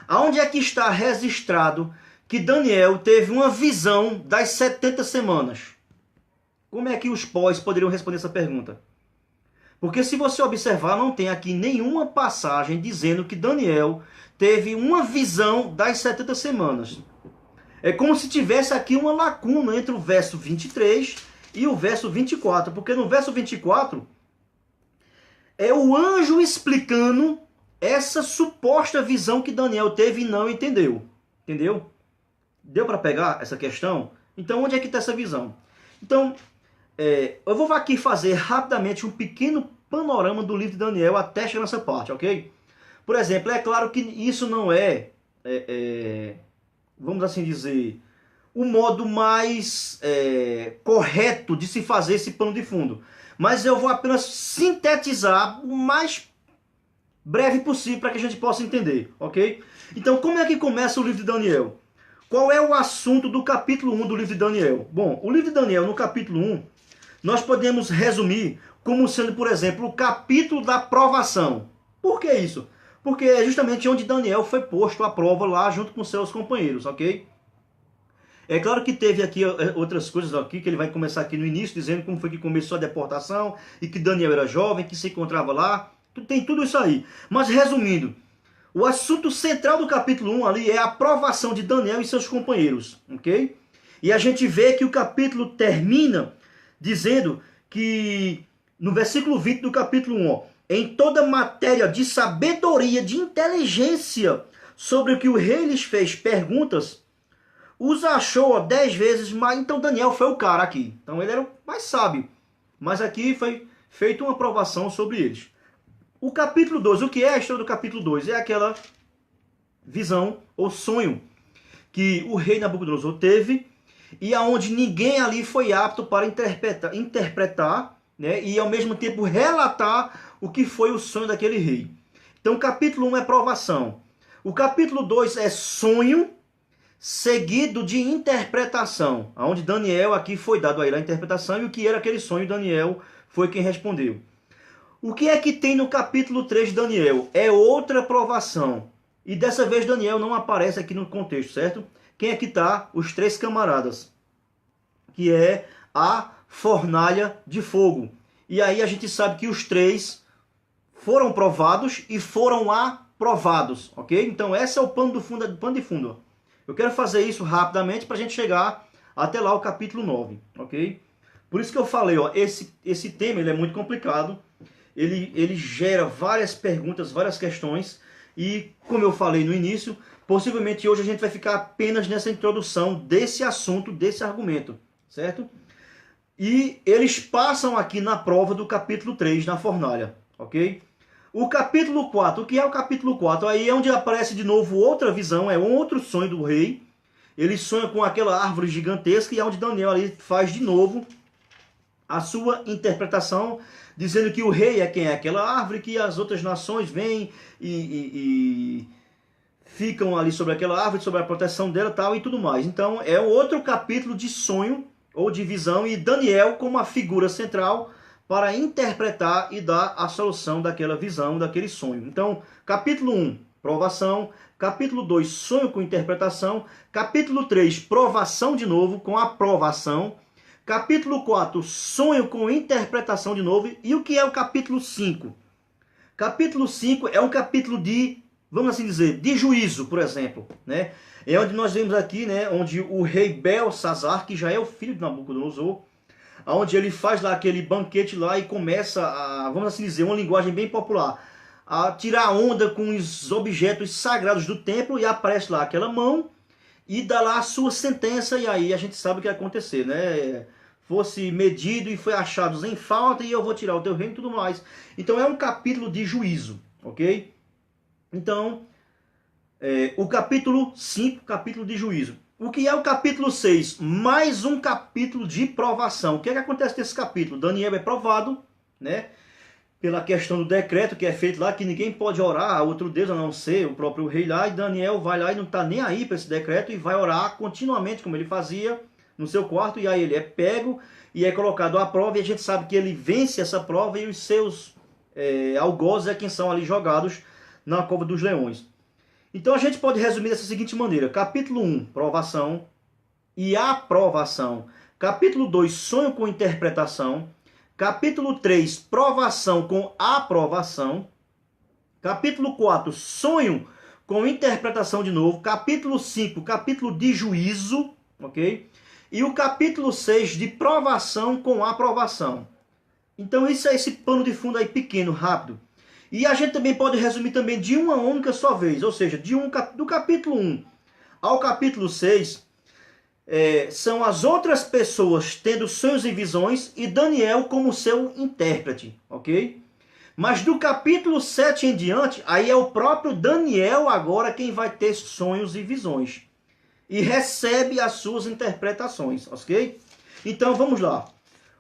aonde é que está registrado que Daniel teve uma visão das 70 semanas? Como é que os pós poderiam responder essa pergunta? Porque se você observar, não tem aqui nenhuma passagem dizendo que Daniel teve uma visão das 70 semanas. É como se tivesse aqui uma lacuna entre o verso 23 e o verso 24. Porque no verso 24 é o anjo explicando essa suposta visão que Daniel teve e não entendeu. Entendeu? Deu para pegar essa questão? Então, onde é que está essa visão? Então, eu vou aqui fazer rapidamente um pequeno panorama do livro de Daniel até chegar nessa parte, ok? Por exemplo, é claro que isso não vamos assim dizer, o modo mais correto de se fazer esse pano de fundo. Mas eu vou apenas sintetizar o mais breve possível para que a gente possa entender, ok? Então, como é que começa o livro de Daniel? Qual é o assunto do capítulo 1 do livro de Daniel? Bom, o livro de Daniel, no capítulo 1, nós podemos resumir como sendo, por exemplo, o capítulo da provação. Por que isso? porque é justamente onde Daniel foi posto à prova lá junto com seus companheiros, ok? É claro que teve aqui outras coisas aqui, que ele vai começar aqui no início, dizendo como foi que começou a deportação, e que Daniel era jovem, que se encontrava lá, tem tudo isso aí. Mas resumindo, o assunto central do capítulo 1 ali é a aprovação de Daniel e seus companheiros, ok? E a gente vê que o capítulo termina dizendo que, no versículo 20 do capítulo 1, ó, em toda matéria de sabedoria, de inteligência, sobre o que o rei lhes fez perguntas, os achou 10 vezes mais. Então Daniel foi o cara aqui. Então ele era o mais sábio. Mas aqui foi feita uma aprovação sobre eles. O capítulo 2, o que é a história do capítulo 2? É aquela visão ou sonho que o rei Nabucodonosor teve e aonde ninguém ali foi apto para interpretar, né, e ao mesmo tempo relatar o que foi o sonho daquele rei. Então o capítulo 1 é provação. O capítulo 2 é sonho seguido de interpretação, onde Daniel aqui foi dado a ele a interpretação e o que era aquele sonho, Daniel foi quem respondeu. O que é que tem no capítulo 3 de Daniel? É outra provação. E dessa vez Daniel não aparece aqui no contexto, certo? Quem é que está? Os 3 camaradas, que é a fornalha de fogo. E aí a gente sabe que os 3 foram provados e foram aprovados, ok? Então esse é o pano de fundo. Eu quero fazer isso rapidamente para a gente chegar até lá o capítulo 9, ok? Por isso que eu falei, ó, esse tema ele é muito complicado, ele gera várias perguntas, várias questões, e como eu falei no início, possivelmente hoje a gente vai ficar apenas nessa introdução desse assunto, desse argumento, certo? E eles passam aqui na prova do capítulo 3, na fornalha, ok? O capítulo 4, o que é o capítulo 4? Aí é onde aparece de novo outra visão, é um outro sonho do rei. Ele sonha com aquela árvore gigantesca e é onde Daniel ali faz de novo a sua interpretação, dizendo que o rei é quem é aquela árvore, que as outras nações vêm e ficam ali sobre aquela árvore, sobre a proteção dela tal, e tudo mais. Então é outro capítulo de sonho ou de visão, e Daniel como a figura central para interpretar e dar a solução daquela visão, daquele sonho. Então, capítulo 1, provação. Capítulo 2, sonho com interpretação. Capítulo 3, provação de novo, com aprovação. Capítulo 4, sonho com interpretação de novo. E o que é o capítulo 5? Capítulo 5 é um capítulo de, vamos assim dizer, de juízo, por exemplo, né? É onde nós vemos aqui, né, onde o rei Belsazar, que já é o filho de Nabucodonosor, onde ele faz lá aquele banquete lá e começa a, vamos assim dizer, uma linguagem bem popular, a tirar onda com os objetos sagrados do templo, e aparece lá aquela mão e dá lá a sua sentença, e aí a gente sabe o que ia acontecer, né? Fosse medido e foi achados em falta e eu vou tirar o teu reino e tudo mais. Então é um capítulo de juízo, ok? Então, o capítulo 5, capítulo de juízo. O que é o capítulo 6? Mais um capítulo de provação. O que é que acontece nesse capítulo? Daniel é provado, né? Pela questão do decreto que é feito lá, que ninguém pode orar a outro Deus a não ser o próprio rei lá. E Daniel vai lá e não está nem aí para esse decreto e vai orar continuamente, como ele fazia no seu quarto. E aí ele é pego e é colocado à prova. E a gente sabe que ele vence essa prova e os seus algozes é quem são ali jogados na cova dos leões. Então a gente pode resumir dessa seguinte maneira. Capítulo 1, provação e aprovação. Capítulo 2, sonho com interpretação. Capítulo 3, provação com aprovação. Capítulo 4, sonho com interpretação de novo. Capítulo 5, capítulo de juízo, ok? E o capítulo 6, de provação com aprovação. Então isso é esse pano de fundo aí pequeno, rápido. E a gente também pode resumir também de uma única só vez, ou seja, do capítulo 1 ao capítulo 6, são as outras pessoas tendo sonhos e visões e Daniel como seu intérprete, ok? Mas do capítulo 7 em diante, aí é o próprio Daniel agora quem vai ter sonhos e visões. E recebe as suas interpretações, ok? Então vamos lá.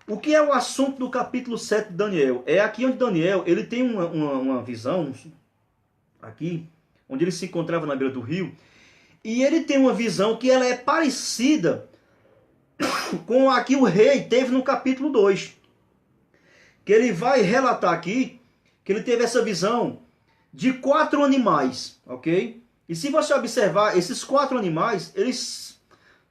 O que é o assunto do capítulo 7 de Daniel? É aqui onde Daniel ele tem uma visão, aqui, onde ele se encontrava na beira do rio, e ele tem uma visão que ela é parecida com a que o rei teve no capítulo 2. Que ele vai relatar aqui, que ele teve essa visão de 4 animais, ok? E se você observar, esses 4 animais, eles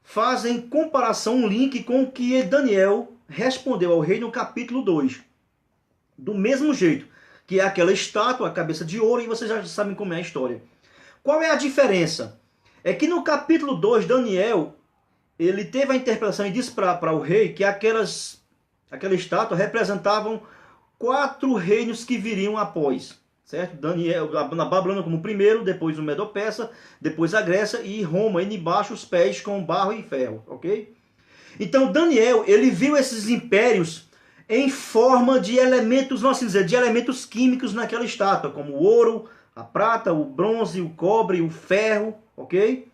fazem comparação, um link com o que Daniel respondeu ao rei no capítulo 2. Do mesmo jeito, que é aquela estátua, a cabeça de ouro, e vocês já sabem como é a história. Qual é a diferença? É que no capítulo 2, Daniel, ele teve a interpretação e disse para o rei que aquela estátua representavam 4 reinos que viriam após. Certo? Daniel, na Babilônia como o primeiro, depois o Medo-Persa, depois a Grécia e Roma, e embaixo os pés com barro e ferro, ok? Então Daniel, ele viu esses impérios em forma de elementos, vamos assim dizer, de elementos químicos naquela estátua, como o ouro, a prata, o bronze, o cobre, o ferro, ok?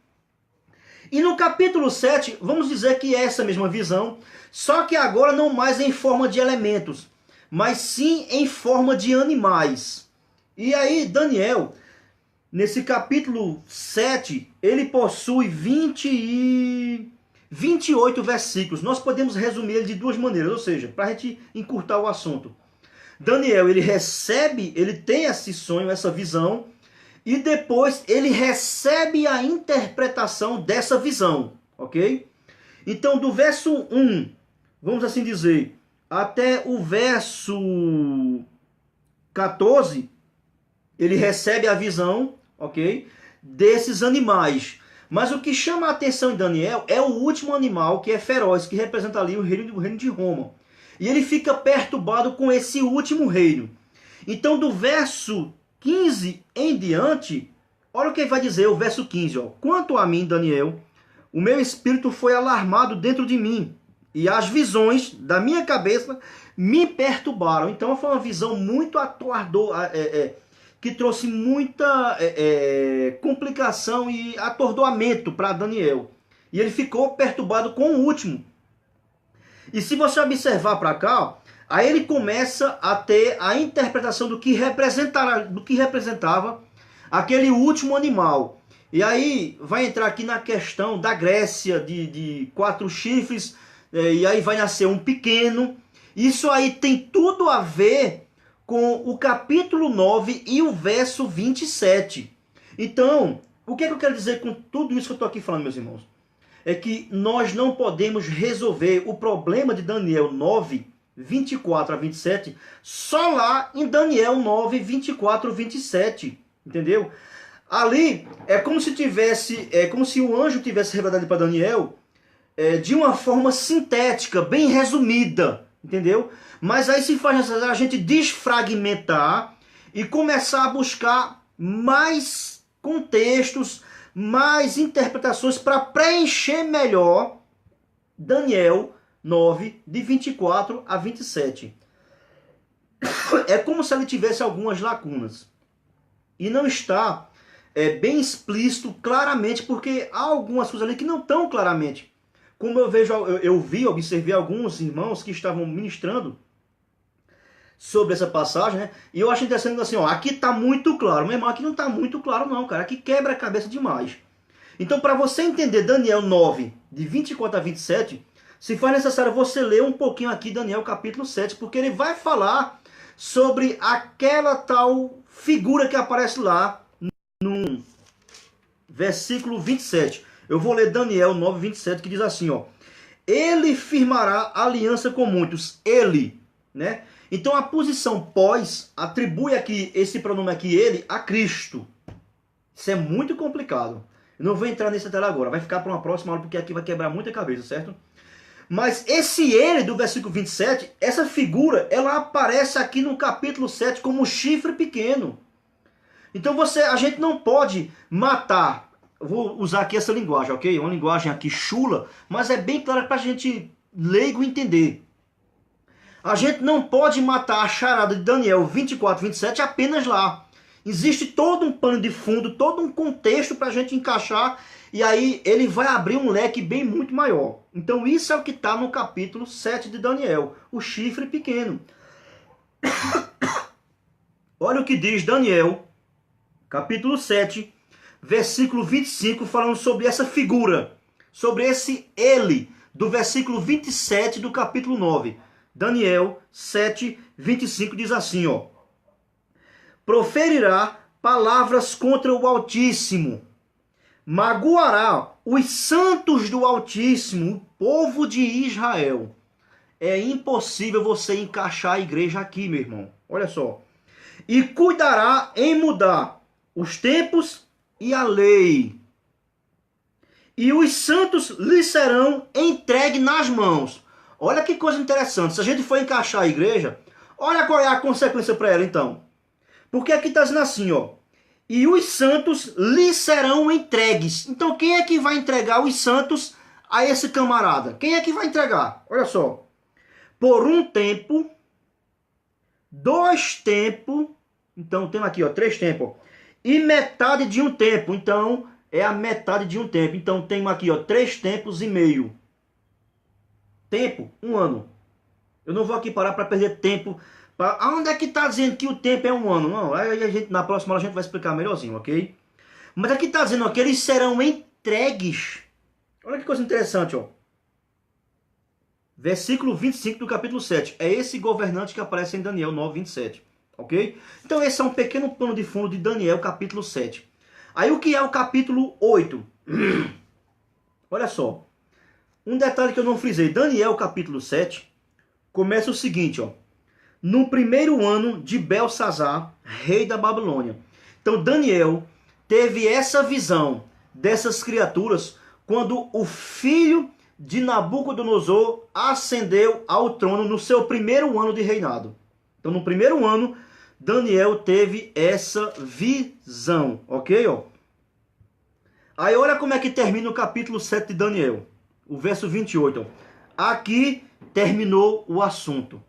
E no capítulo 7, vamos dizer que é essa mesma visão, só que agora não mais em forma de elementos, mas sim em forma de animais. E aí Daniel, nesse capítulo 7, ele possui 28 versículos. Nós podemos resumir ele de duas maneiras, ou seja, para a gente encurtar o assunto. Daniel, ele tem esse sonho, essa visão, e depois ele recebe a interpretação dessa visão, ok? Então, do verso 1, vamos assim dizer, até o verso 14, ele recebe a visão, ok? Desses animais. Mas o que chama a atenção em Daniel é o último animal, que é feroz, que representa ali o reino de Roma. E ele fica perturbado com esse último reino. Então, do verso 15 em diante, olha o que ele vai dizer, o verso 15. Ó. Quanto a mim, Daniel, o meu espírito foi alarmado dentro de mim, e as visões da minha cabeça me perturbaram. Então, foi uma visão muito que trouxe muita complicação e atordoamento para Daniel. E ele ficou perturbado com o último. E se você observar para cá, aí ele começa a ter a interpretação do que representava aquele último animal. E aí vai entrar aqui na questão da Grécia, de 4 chifres, e aí vai nascer um pequeno. Isso aí tem tudo a ver com o capítulo 9 e o verso 27. Então, o que é que eu quero dizer com tudo isso que eu estou aqui falando, meus irmãos? É que nós não podemos resolver o problema de Daniel 9, 24 a 27, só lá em Daniel 9, 24 a 27. Entendeu? Ali é como se o anjo tivesse revelado para Daniel de uma forma sintética, bem resumida. Entendeu? Mas aí se faz necessário a gente desfragmentar e começar a buscar mais contextos, mais interpretações para preencher melhor Daniel 9, de 24 a 27. É como se ele tivesse algumas lacunas. E não está bem explícito claramente, porque há algumas coisas ali que não estão claramente. Como observei alguns irmãos que estavam ministrando sobre essa passagem, né? E eu acho interessante assim, ó, aqui está muito claro. Meu irmão, aqui não está muito claro não, cara. Aqui quebra a cabeça demais. Então, para você entender Daniel 9, de 24 a 27, se for necessário você ler um pouquinho aqui Daniel capítulo 7, porque ele vai falar sobre aquela tal figura que aparece lá no versículo 27. Eu vou ler Daniel 9, 27, que diz assim, ó. Ele firmará aliança com muitos. Ele, né? Então a posição pós atribui aqui esse pronome aqui, ele, a Cristo. Isso é muito complicado. Eu não vou entrar nesse detalhe agora. Vai ficar para uma próxima aula, porque aqui vai quebrar muita cabeça, certo? Mas esse ele do versículo 27, essa figura, ela aparece aqui no capítulo 7 como chifre pequeno. Então a gente não pode matar. Vou usar aqui essa linguagem, ok? Uma linguagem aqui chula, mas é bem clara para a gente leigo entender. A gente não pode matar a charada de Daniel 24, 27 apenas lá. Existe todo um pano de fundo, todo um contexto para a gente encaixar, e aí ele vai abrir um leque bem muito maior. Então isso é o que está no capítulo 7 de Daniel, o chifre pequeno. Olha o que diz Daniel, capítulo 7, versículo 25, falando sobre essa figura, sobre esse ele, do versículo 27 do capítulo 9. Daniel 7, 25 diz assim, ó. Proferirá palavras contra o Altíssimo. Magoará os santos do Altíssimo, o povo de Israel. É impossível você encaixar a igreja aqui, meu irmão. Olha só. E cuidará em mudar os tempos e a lei. E os santos lhe serão entregues nas mãos. Olha que coisa interessante. Se a gente for encaixar a igreja, olha qual é a consequência para ela então. Porque aqui está dizendo assim, ó. E os santos lhe serão entregues. Então quem é que vai entregar os santos a esse camarada? Quem é que vai entregar? Olha só. Por um tempo, 2 tempos. Então temos aqui, ó, 3 tempos. Ó, e metade de um tempo. Então é a metade de um tempo. Então temos aqui, ó, 3 tempos e meio. Tempo, 1 ano. Eu não vou aqui parar para perder tempo. Onde é que está dizendo que o tempo é 1 ano? Não, aí a gente, na próxima aula a gente vai explicar melhorzinho, ok? Mas aqui está dizendo ó, que eles serão entregues. Olha que coisa interessante, ó. Versículo 25 do capítulo 7. É esse governante que aparece em Daniel 9, 27. Ok? Então esse é um pequeno plano de fundo de Daniel, capítulo 7. Aí o que é o capítulo 8? Olha só. Um detalhe que eu não frisei. Daniel, capítulo 7, começa o seguinte, ó. No primeiro ano de Belsazar, rei da Babilônia. Então Daniel teve essa visão dessas criaturas quando o filho de Nabucodonosor ascendeu ao trono no seu primeiro ano de reinado. Então no primeiro ano, Daniel teve essa visão, ok? Ó. Aí olha como é que termina o capítulo 7 de Daniel. O verso 28. Ó. Aqui terminou o assunto.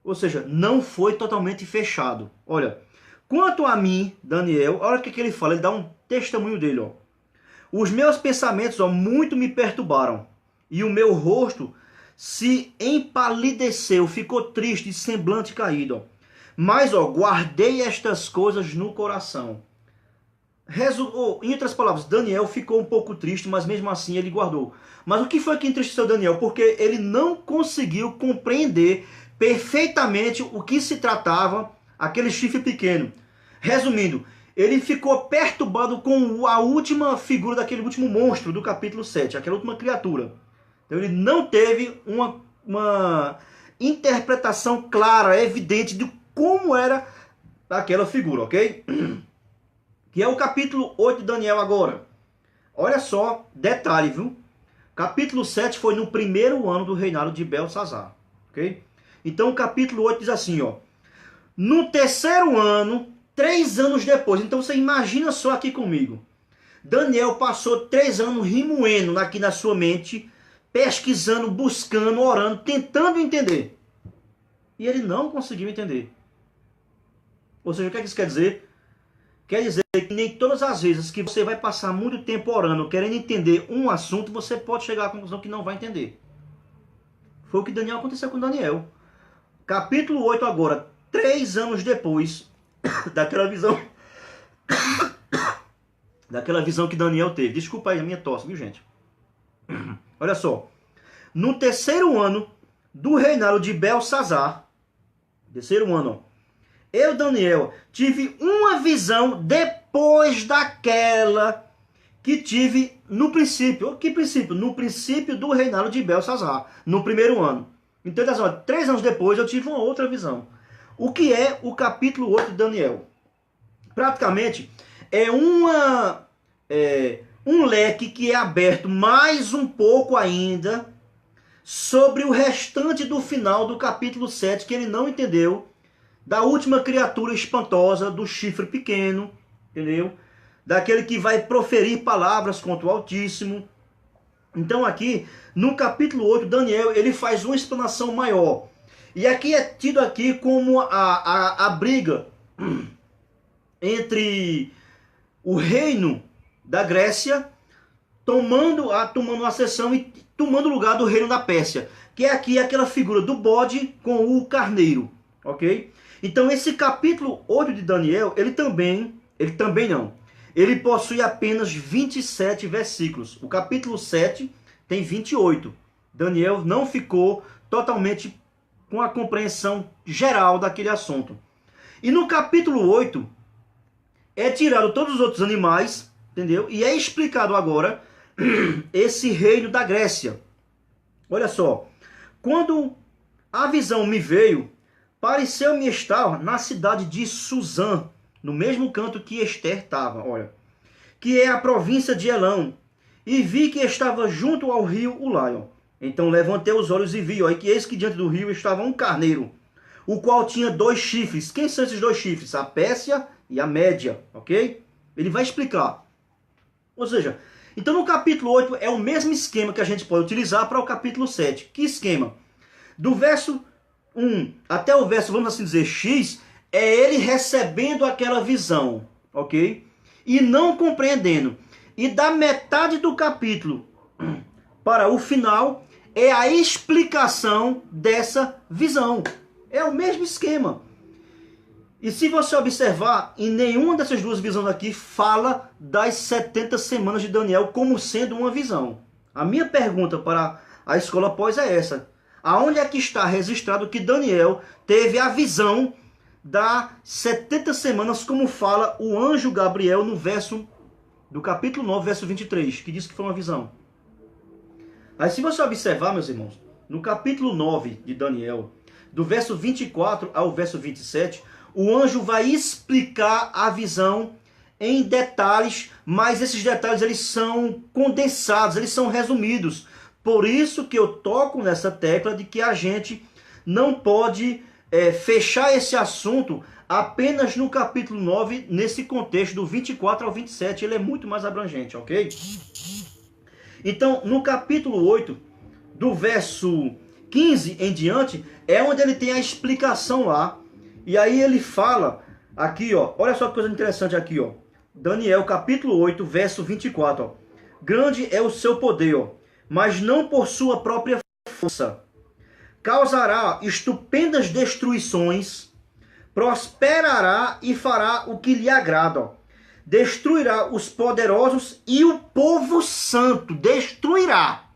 Ou seja, não foi totalmente fechado. Olha, quanto a mim, Daniel, olha o que ele fala, ele dá um testemunho dele. Ó. Os meus pensamentos ó, muito me perturbaram, e o meu rosto se empalideceu, ficou triste, semblante caído. Ó. Mas ó, guardei estas coisas no coração. Em outras palavras, Daniel ficou um pouco triste, mas mesmo assim ele guardou. Mas o que foi que entristeceu Daniel? Porque ele não conseguiu compreender perfeitamente o que se tratava aquele chifre pequeno. Resumindo, ele ficou perturbado com a última figura daquele último monstro do capítulo 7, aquela última criatura. Então ele não teve uma interpretação clara, evidente de como era aquela figura, ok? Que é o capítulo 8 de Daniel agora. Olha só, detalhe, viu? Capítulo 7 foi no primeiro ano do reinado de Belsazar, ok? Então o capítulo 8 diz assim, ó. No terceiro ano, 3 anos depois. Então você imagina só aqui comigo. Daniel passou 3 anos remoendo aqui na sua mente, pesquisando, buscando, orando, tentando entender. E ele não conseguiu entender. Ou seja, o que é que isso quer dizer? Quer dizer que nem todas as vezes que você vai passar muito tempo orando, querendo entender um assunto, você pode chegar à conclusão que não vai entender. Foi o que Daniel aconteceu com Daniel. Capítulo 8 agora, 3 anos depois daquela visão que Daniel teve. Desculpa aí a minha tosse, viu gente? Olha só. No terceiro ano do reinado de Belsazar, terceiro ano, ó, eu, Daniel, tive uma visão depois daquela que tive no princípio. Que princípio? No princípio do reinado de Belsazar, no primeiro ano. Então, 3 anos depois, eu tive uma outra visão. O que é o capítulo 8 de Daniel? Praticamente, é um leque que é aberto mais um pouco ainda sobre o restante do final do capítulo 7, que ele não entendeu, da última criatura espantosa, do chifre pequeno, entendeu? Daquele que vai proferir palavras contra o Altíssimo. Então aqui, no capítulo 8, Daniel, ele faz uma explanação maior. E aqui é tido aqui como a briga entre o reino da Grécia tomando a seção e tomando o lugar do reino da Pérsia. Que é aqui aquela figura do bode com o carneiro, ok? Então esse capítulo 8 de Daniel, ele possui apenas 27 versículos. O capítulo 7 tem 28. Daniel não ficou totalmente com a compreensão geral daquele assunto. E no capítulo 8, é tirado todos os outros animais, entendeu? E é explicado agora esse reino da Grécia. Olha só, quando a visão me veio, pareceu-me estar na cidade de Suzã, no mesmo canto que Ester estava, olha, que é a província de Elão, e vi que estava junto ao rio Ulai. Então levantei os olhos e vi, ó, que eis que diante do rio estava um carneiro, o qual tinha 2 chifres. Quem são esses 2 chifres? A Pérsia e a Média, ok? Ele vai explicar. Ou seja, então no capítulo 8 é o mesmo esquema que a gente pode utilizar para o capítulo 7. Que esquema? Do verso 1 até o verso, vamos assim dizer, X, é ele recebendo aquela visão, ok? E não compreendendo. E da metade do capítulo para o final é a explicação dessa visão. É o mesmo esquema. E se você observar, em nenhuma dessas duas visões aqui fala das 70 semanas de Daniel como sendo uma visão. A minha pergunta para a escola pós é essa. Aonde é que está registrado que Daniel teve a visão das 70 semanas, como fala o anjo Gabriel no verso do capítulo 9, verso 23, que diz que foi uma visão? Aí se você observar, meus irmãos, no capítulo 9 de Daniel, do verso 24 ao verso 27, o anjo vai explicar a visão em detalhes, mas esses detalhes eles são condensados, eles são resumidos. Por isso que eu toco nessa tecla de que a gente não pode fechar esse assunto apenas no capítulo 9, nesse contexto do 24 ao 27, ele é muito mais abrangente, ok? Então, no capítulo 8, do verso 15 em diante, é onde ele tem a explicação lá. E aí ele fala aqui, ó, olha só que coisa interessante aqui, ó. Daniel, capítulo 8, verso 24, ó. Grande é o seu poder, ó, mas não por sua própria força. Causará estupendas destruições, prosperará e fará o que lhe agrada, ó. Destruirá os poderosos e o povo santo. Destruirá.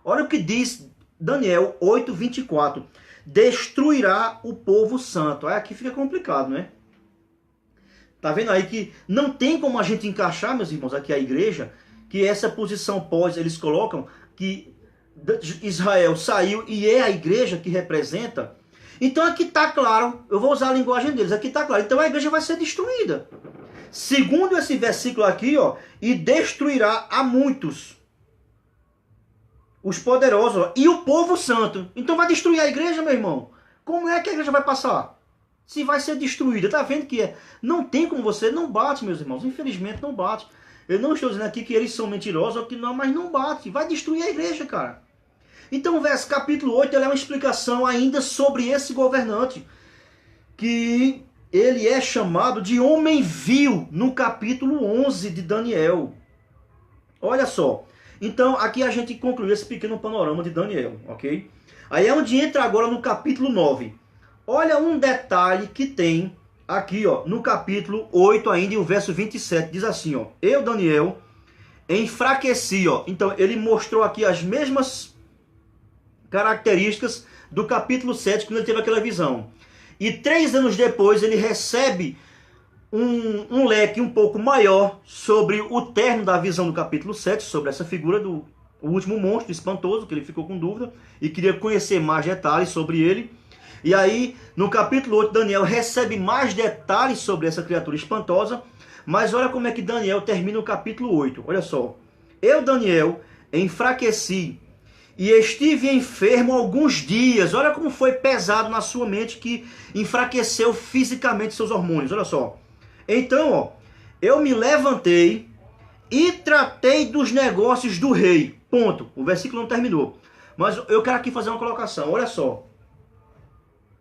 Olha o que diz Daniel 8, 24. Destruirá o povo santo. Aí aqui fica complicado, né? Tá vendo aí que não tem como a gente encaixar, meus irmãos, aqui a igreja, que essa posição pós, eles colocam que Israel saiu e é a igreja que representa. Então aqui está claro, eu vou usar a linguagem deles, aqui está claro, então a igreja vai ser destruída. Segundo esse versículo aqui, ó, e destruirá a muitos, os poderosos, ó, e o povo santo. Então vai destruir a igreja, meu irmão? Como é que a igreja vai passar? Se vai ser destruída, tá vendo que é? Não tem como você, não bate, meus irmãos, infelizmente não bate. Eu não estou dizendo aqui que eles são mentirosos ou que não, mas não bate, vai destruir a igreja, cara. Então o verso capítulo 8 é uma explicação ainda sobre esse governante, que ele é chamado de homem vil no capítulo 11 de Daniel. Olha só. Então aqui a gente concluiu esse pequeno panorama de Daniel, ok? Aí é onde entra agora no capítulo 9. Olha um detalhe que tem aqui, ó, no capítulo 8 ainda, e o verso 27, diz assim, ó. Eu, Daniel, enfraqueci, ó. Então ele mostrou aqui as mesmas características do capítulo 7, quando ele teve aquela visão. E 3 anos depois ele recebe um leque um pouco maior sobre o término da visão do capítulo 7, sobre essa figura do último monstro espantoso, que ele ficou com dúvida e queria conhecer mais detalhes sobre ele. E aí, no capítulo 8, Daniel recebe mais detalhes sobre essa criatura espantosa. Mas olha como é que Daniel termina o capítulo 8. Olha só. Eu, Daniel, enfraqueci e estive enfermo alguns dias. Olha como foi pesado na sua mente, que enfraqueceu fisicamente seus hormônios. Olha só. Então, ó, eu me levantei e tratei dos negócios do rei. Ponto. O versículo não terminou. Mas eu quero aqui fazer uma colocação. Olha só.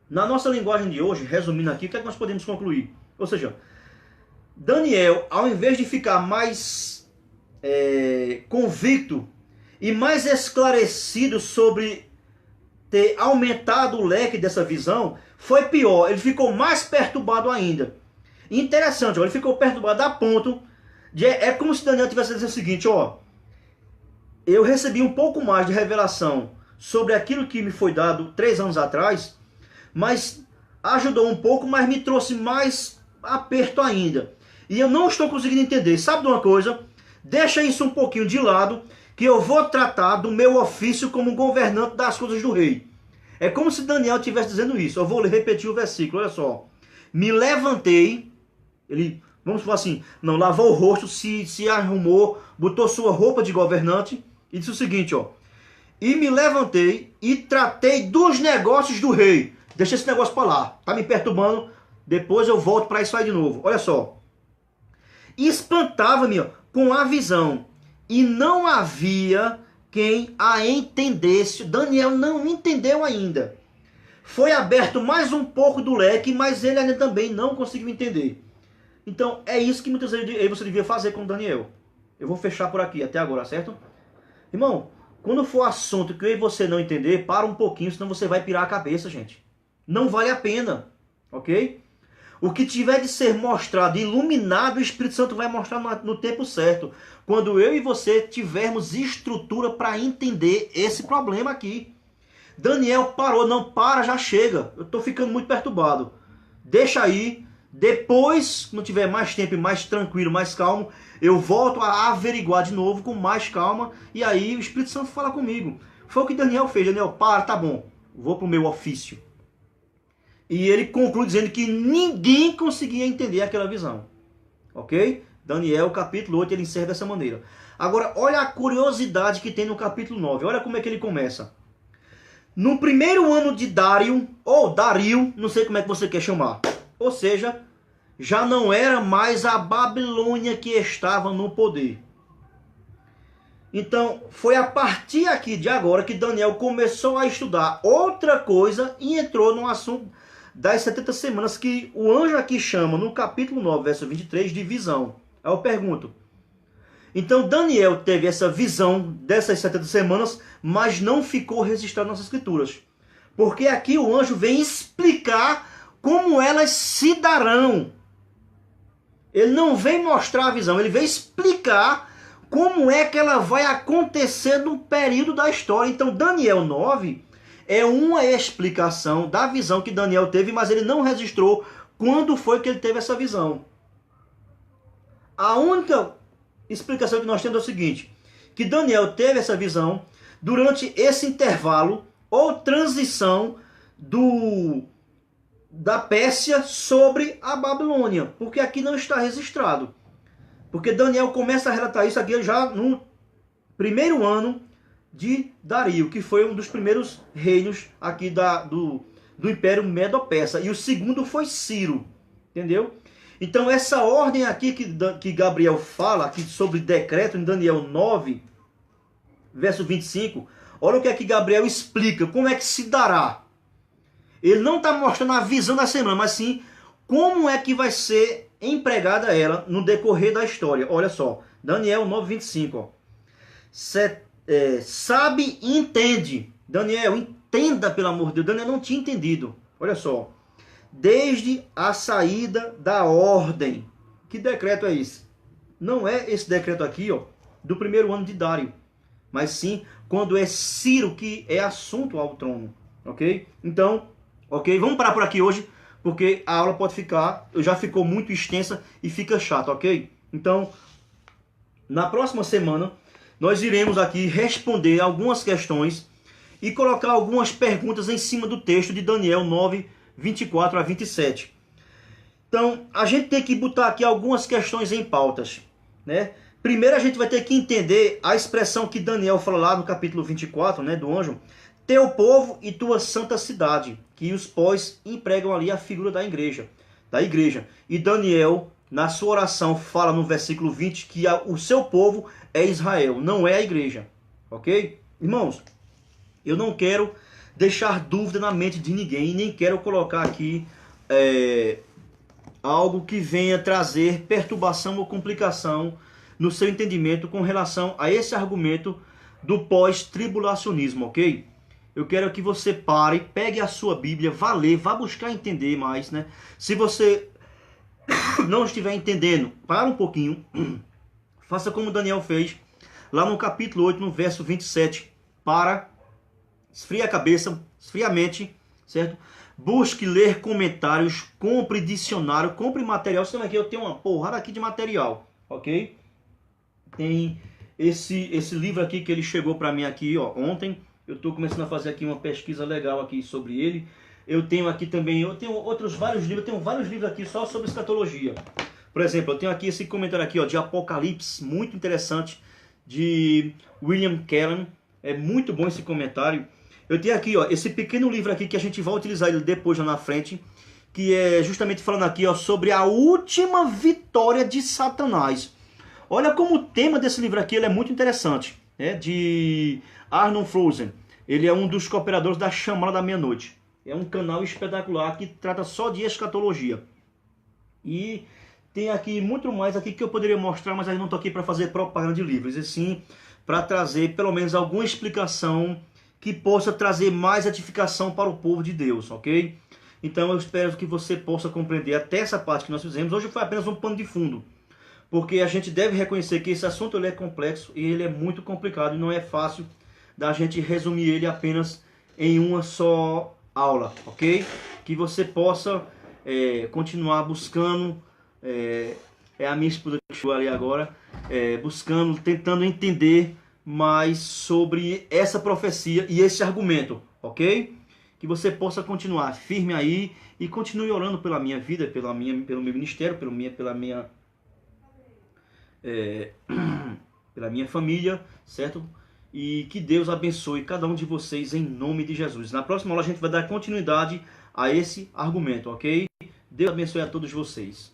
Na nossa linguagem de hoje, resumindo aqui, o que é que nós podemos concluir? Ou seja, Daniel, ao invés de ficar mais convicto e mais esclarecido sobre ter aumentado o leque dessa visão, foi pior, ele ficou mais perturbado ainda. Interessante, ó, ele ficou perturbado a ponto de... É como se Daniel tivesse dizendo o seguinte, ó, eu recebi um pouco mais de revelação sobre aquilo que me foi dado 3 anos atrás, mas ajudou um pouco, mas me trouxe mais aperto ainda. e eu não estou conseguindo entender. Sabe de uma coisa? Deixa isso um pouquinho de lado, que eu vou tratar do meu ofício como governante das coisas do rei. É como se Daniel estivesse dizendo isso. Eu vou repetir o versículo, olha só. Me levantei, ele, vamos falar assim, não lavou o rosto, se arrumou, botou sua roupa de governante e disse o seguinte, ó. E me levantei e tratei dos negócios do rei. Deixa esse negócio para lá, tá me perturbando, depois eu volto para isso aí de novo. Olha só. Espantava-me com a visão, e não havia quem a entendesse. Daniel não entendeu ainda. Foi aberto mais um pouco do leque, mas ele ainda também não conseguiu entender. Então é isso que muitas vezes você devia fazer com Daniel. Eu vou fechar por aqui até agora, certo? Irmão, quando for assunto que eu e você não entender, para um pouquinho, senão você vai pirar a cabeça, gente. Não vale a pena, ok? O que tiver de ser mostrado, iluminado, o Espírito Santo vai mostrar no tempo certo. Quando eu e você tivermos estrutura para entender esse problema aqui. Daniel parou, não para, já chega. Eu estou ficando muito perturbado. Deixa aí, depois, quando tiver mais tempo e mais tranquilo, mais calmo, eu volto a averiguar de novo com mais calma. E aí o Espírito Santo fala comigo. Foi o que Daniel fez. Daniel, para, tá bom, vou para o meu ofício. E ele conclui dizendo que ninguém conseguia entender aquela visão. Ok? Daniel, capítulo 8, ele encerra dessa maneira. Agora, olha a curiosidade que tem no capítulo 9. Olha como é que ele começa. No primeiro ano de Dário, ou Dario, não sei como é que você quer chamar. Ou seja, já não era mais a Babilônia que estava no poder. Então, foi a partir aqui de agora que Daniel começou a estudar outra coisa e entrou no assunto das 70 semanas que o anjo aqui chama, no capítulo 9, verso 23, de visão. Aí eu pergunto, então Daniel teve essa visão dessas 70 semanas, mas não ficou registrado nas escrituras. Porque aqui o anjo vem explicar como elas se darão. Ele não vem mostrar a visão, ele vem explicar como é que ela vai acontecer no período da história. Então Daniel 9 é uma explicação da visão que Daniel teve, mas ele não registrou quando foi que ele teve essa visão. A única explicação que nós temos é o seguinte, que Daniel teve essa visão durante esse intervalo ou transição da Pérsia sobre a Babilônia, porque aqui não está registrado. Porque Daniel começa a relatar isso aqui já no primeiro ano de Dario, que foi um dos primeiros reinos aqui do Império Medo-Persa. E o segundo foi Ciro, entendeu? Então essa ordem aqui que Gabriel fala aqui sobre decreto em Daniel 9, verso 25, olha o que é que Gabriel explica, como é que se dará. Ele não está mostrando a visão da semana, mas sim como é que vai ser empregada ela no decorrer da história. Olha só, Daniel 9, 25, ó. Sabe e entende. Daniel, entenda pelo amor de Deus. Daniel não tinha entendido. Olha só. Desde a saída da ordem. Que decreto é esse? Não é esse decreto aqui, ó, do primeiro ano de Dário. Mas sim quando é Ciro que é assunto ao trono. Ok? Então, ok? Vamos parar por aqui hoje, porque a aula pode ficar, já ficou muito extensa e fica chata, ok? Então, na próxima semana, nós iremos aqui responder algumas questões e colocar algumas perguntas em cima do texto de Daniel 9, 24 a 27. Então, a gente tem que botar aqui algumas questões em pautas, né? Primeiro a gente vai ter que entender a expressão que Daniel fala lá no capítulo 24, né, do anjo. Teu povo e tua santa cidade, que os pós empregam ali a figura da igreja. E Daniel, na sua oração, fala no versículo 20 que o seu povo é Israel, não é a igreja. Ok? Irmãos, eu não quero deixar dúvida na mente de ninguém, nem quero colocar aqui algo que venha trazer perturbação ou complicação no seu entendimento com relação a esse argumento do pós-tribulacionismo, ok? Eu quero que você pare, pegue a sua Bíblia, vá ler, vá buscar entender mais, né? Se você não estiver entendendo, para um pouquinho, faça como Daniel fez, lá no capítulo 8, no verso 27, para, esfria a cabeça, esfria a mente, certo? Busque ler comentários, compre dicionário, compre material. Você vai ver, eu tenho uma porrada aqui de material, ok? Tem esse livro aqui que ele chegou para mim aqui, ó, ontem. Eu estou começando a fazer aqui uma pesquisa legal aqui sobre ele. Eu tenho aqui também, eu tenho outros vários livros, eu tenho vários livros aqui só sobre escatologia. Por exemplo, eu tenho aqui esse comentário aqui, ó, de Apocalipse, muito interessante, de William Kellen. É muito bom esse comentário. Eu tenho aqui, ó, esse pequeno livro aqui que a gente vai utilizar ele depois lá na frente, que é justamente falando aqui, ó, sobre a última vitória de Satanás. Olha como o tema desse livro aqui ele é muito interessante, né? De Arnold Frozen. Ele é um dos cooperadores da Chamada da Meia-Noite. É um canal espetacular que trata só de escatologia. E tem aqui muito mais aqui que eu poderia mostrar, mas eu não estou aqui para fazer propaganda de livros, e sim para trazer pelo menos alguma explicação que possa trazer mais edificação para o povo de Deus, ok? Então eu espero que você possa compreender até essa parte que nós fizemos. Hoje foi apenas um pano de fundo, porque a gente deve reconhecer que esse assunto ele é complexo e ele é muito complicado e não é fácil da gente resumir ele apenas em uma só aula, ok? Que você possa continuar buscando, a minha esposa que chegou ali agora, buscando, tentando entender mais sobre essa profecia e esse argumento, ok? Que você possa continuar firme aí e continue orando pela minha vida, pelo meu ministério, pela minha família, certo? E que Deus abençoe cada um de vocês em nome de Jesus. Na próxima aula a gente vai dar continuidade a esse argumento, ok? Deus abençoe a todos vocês.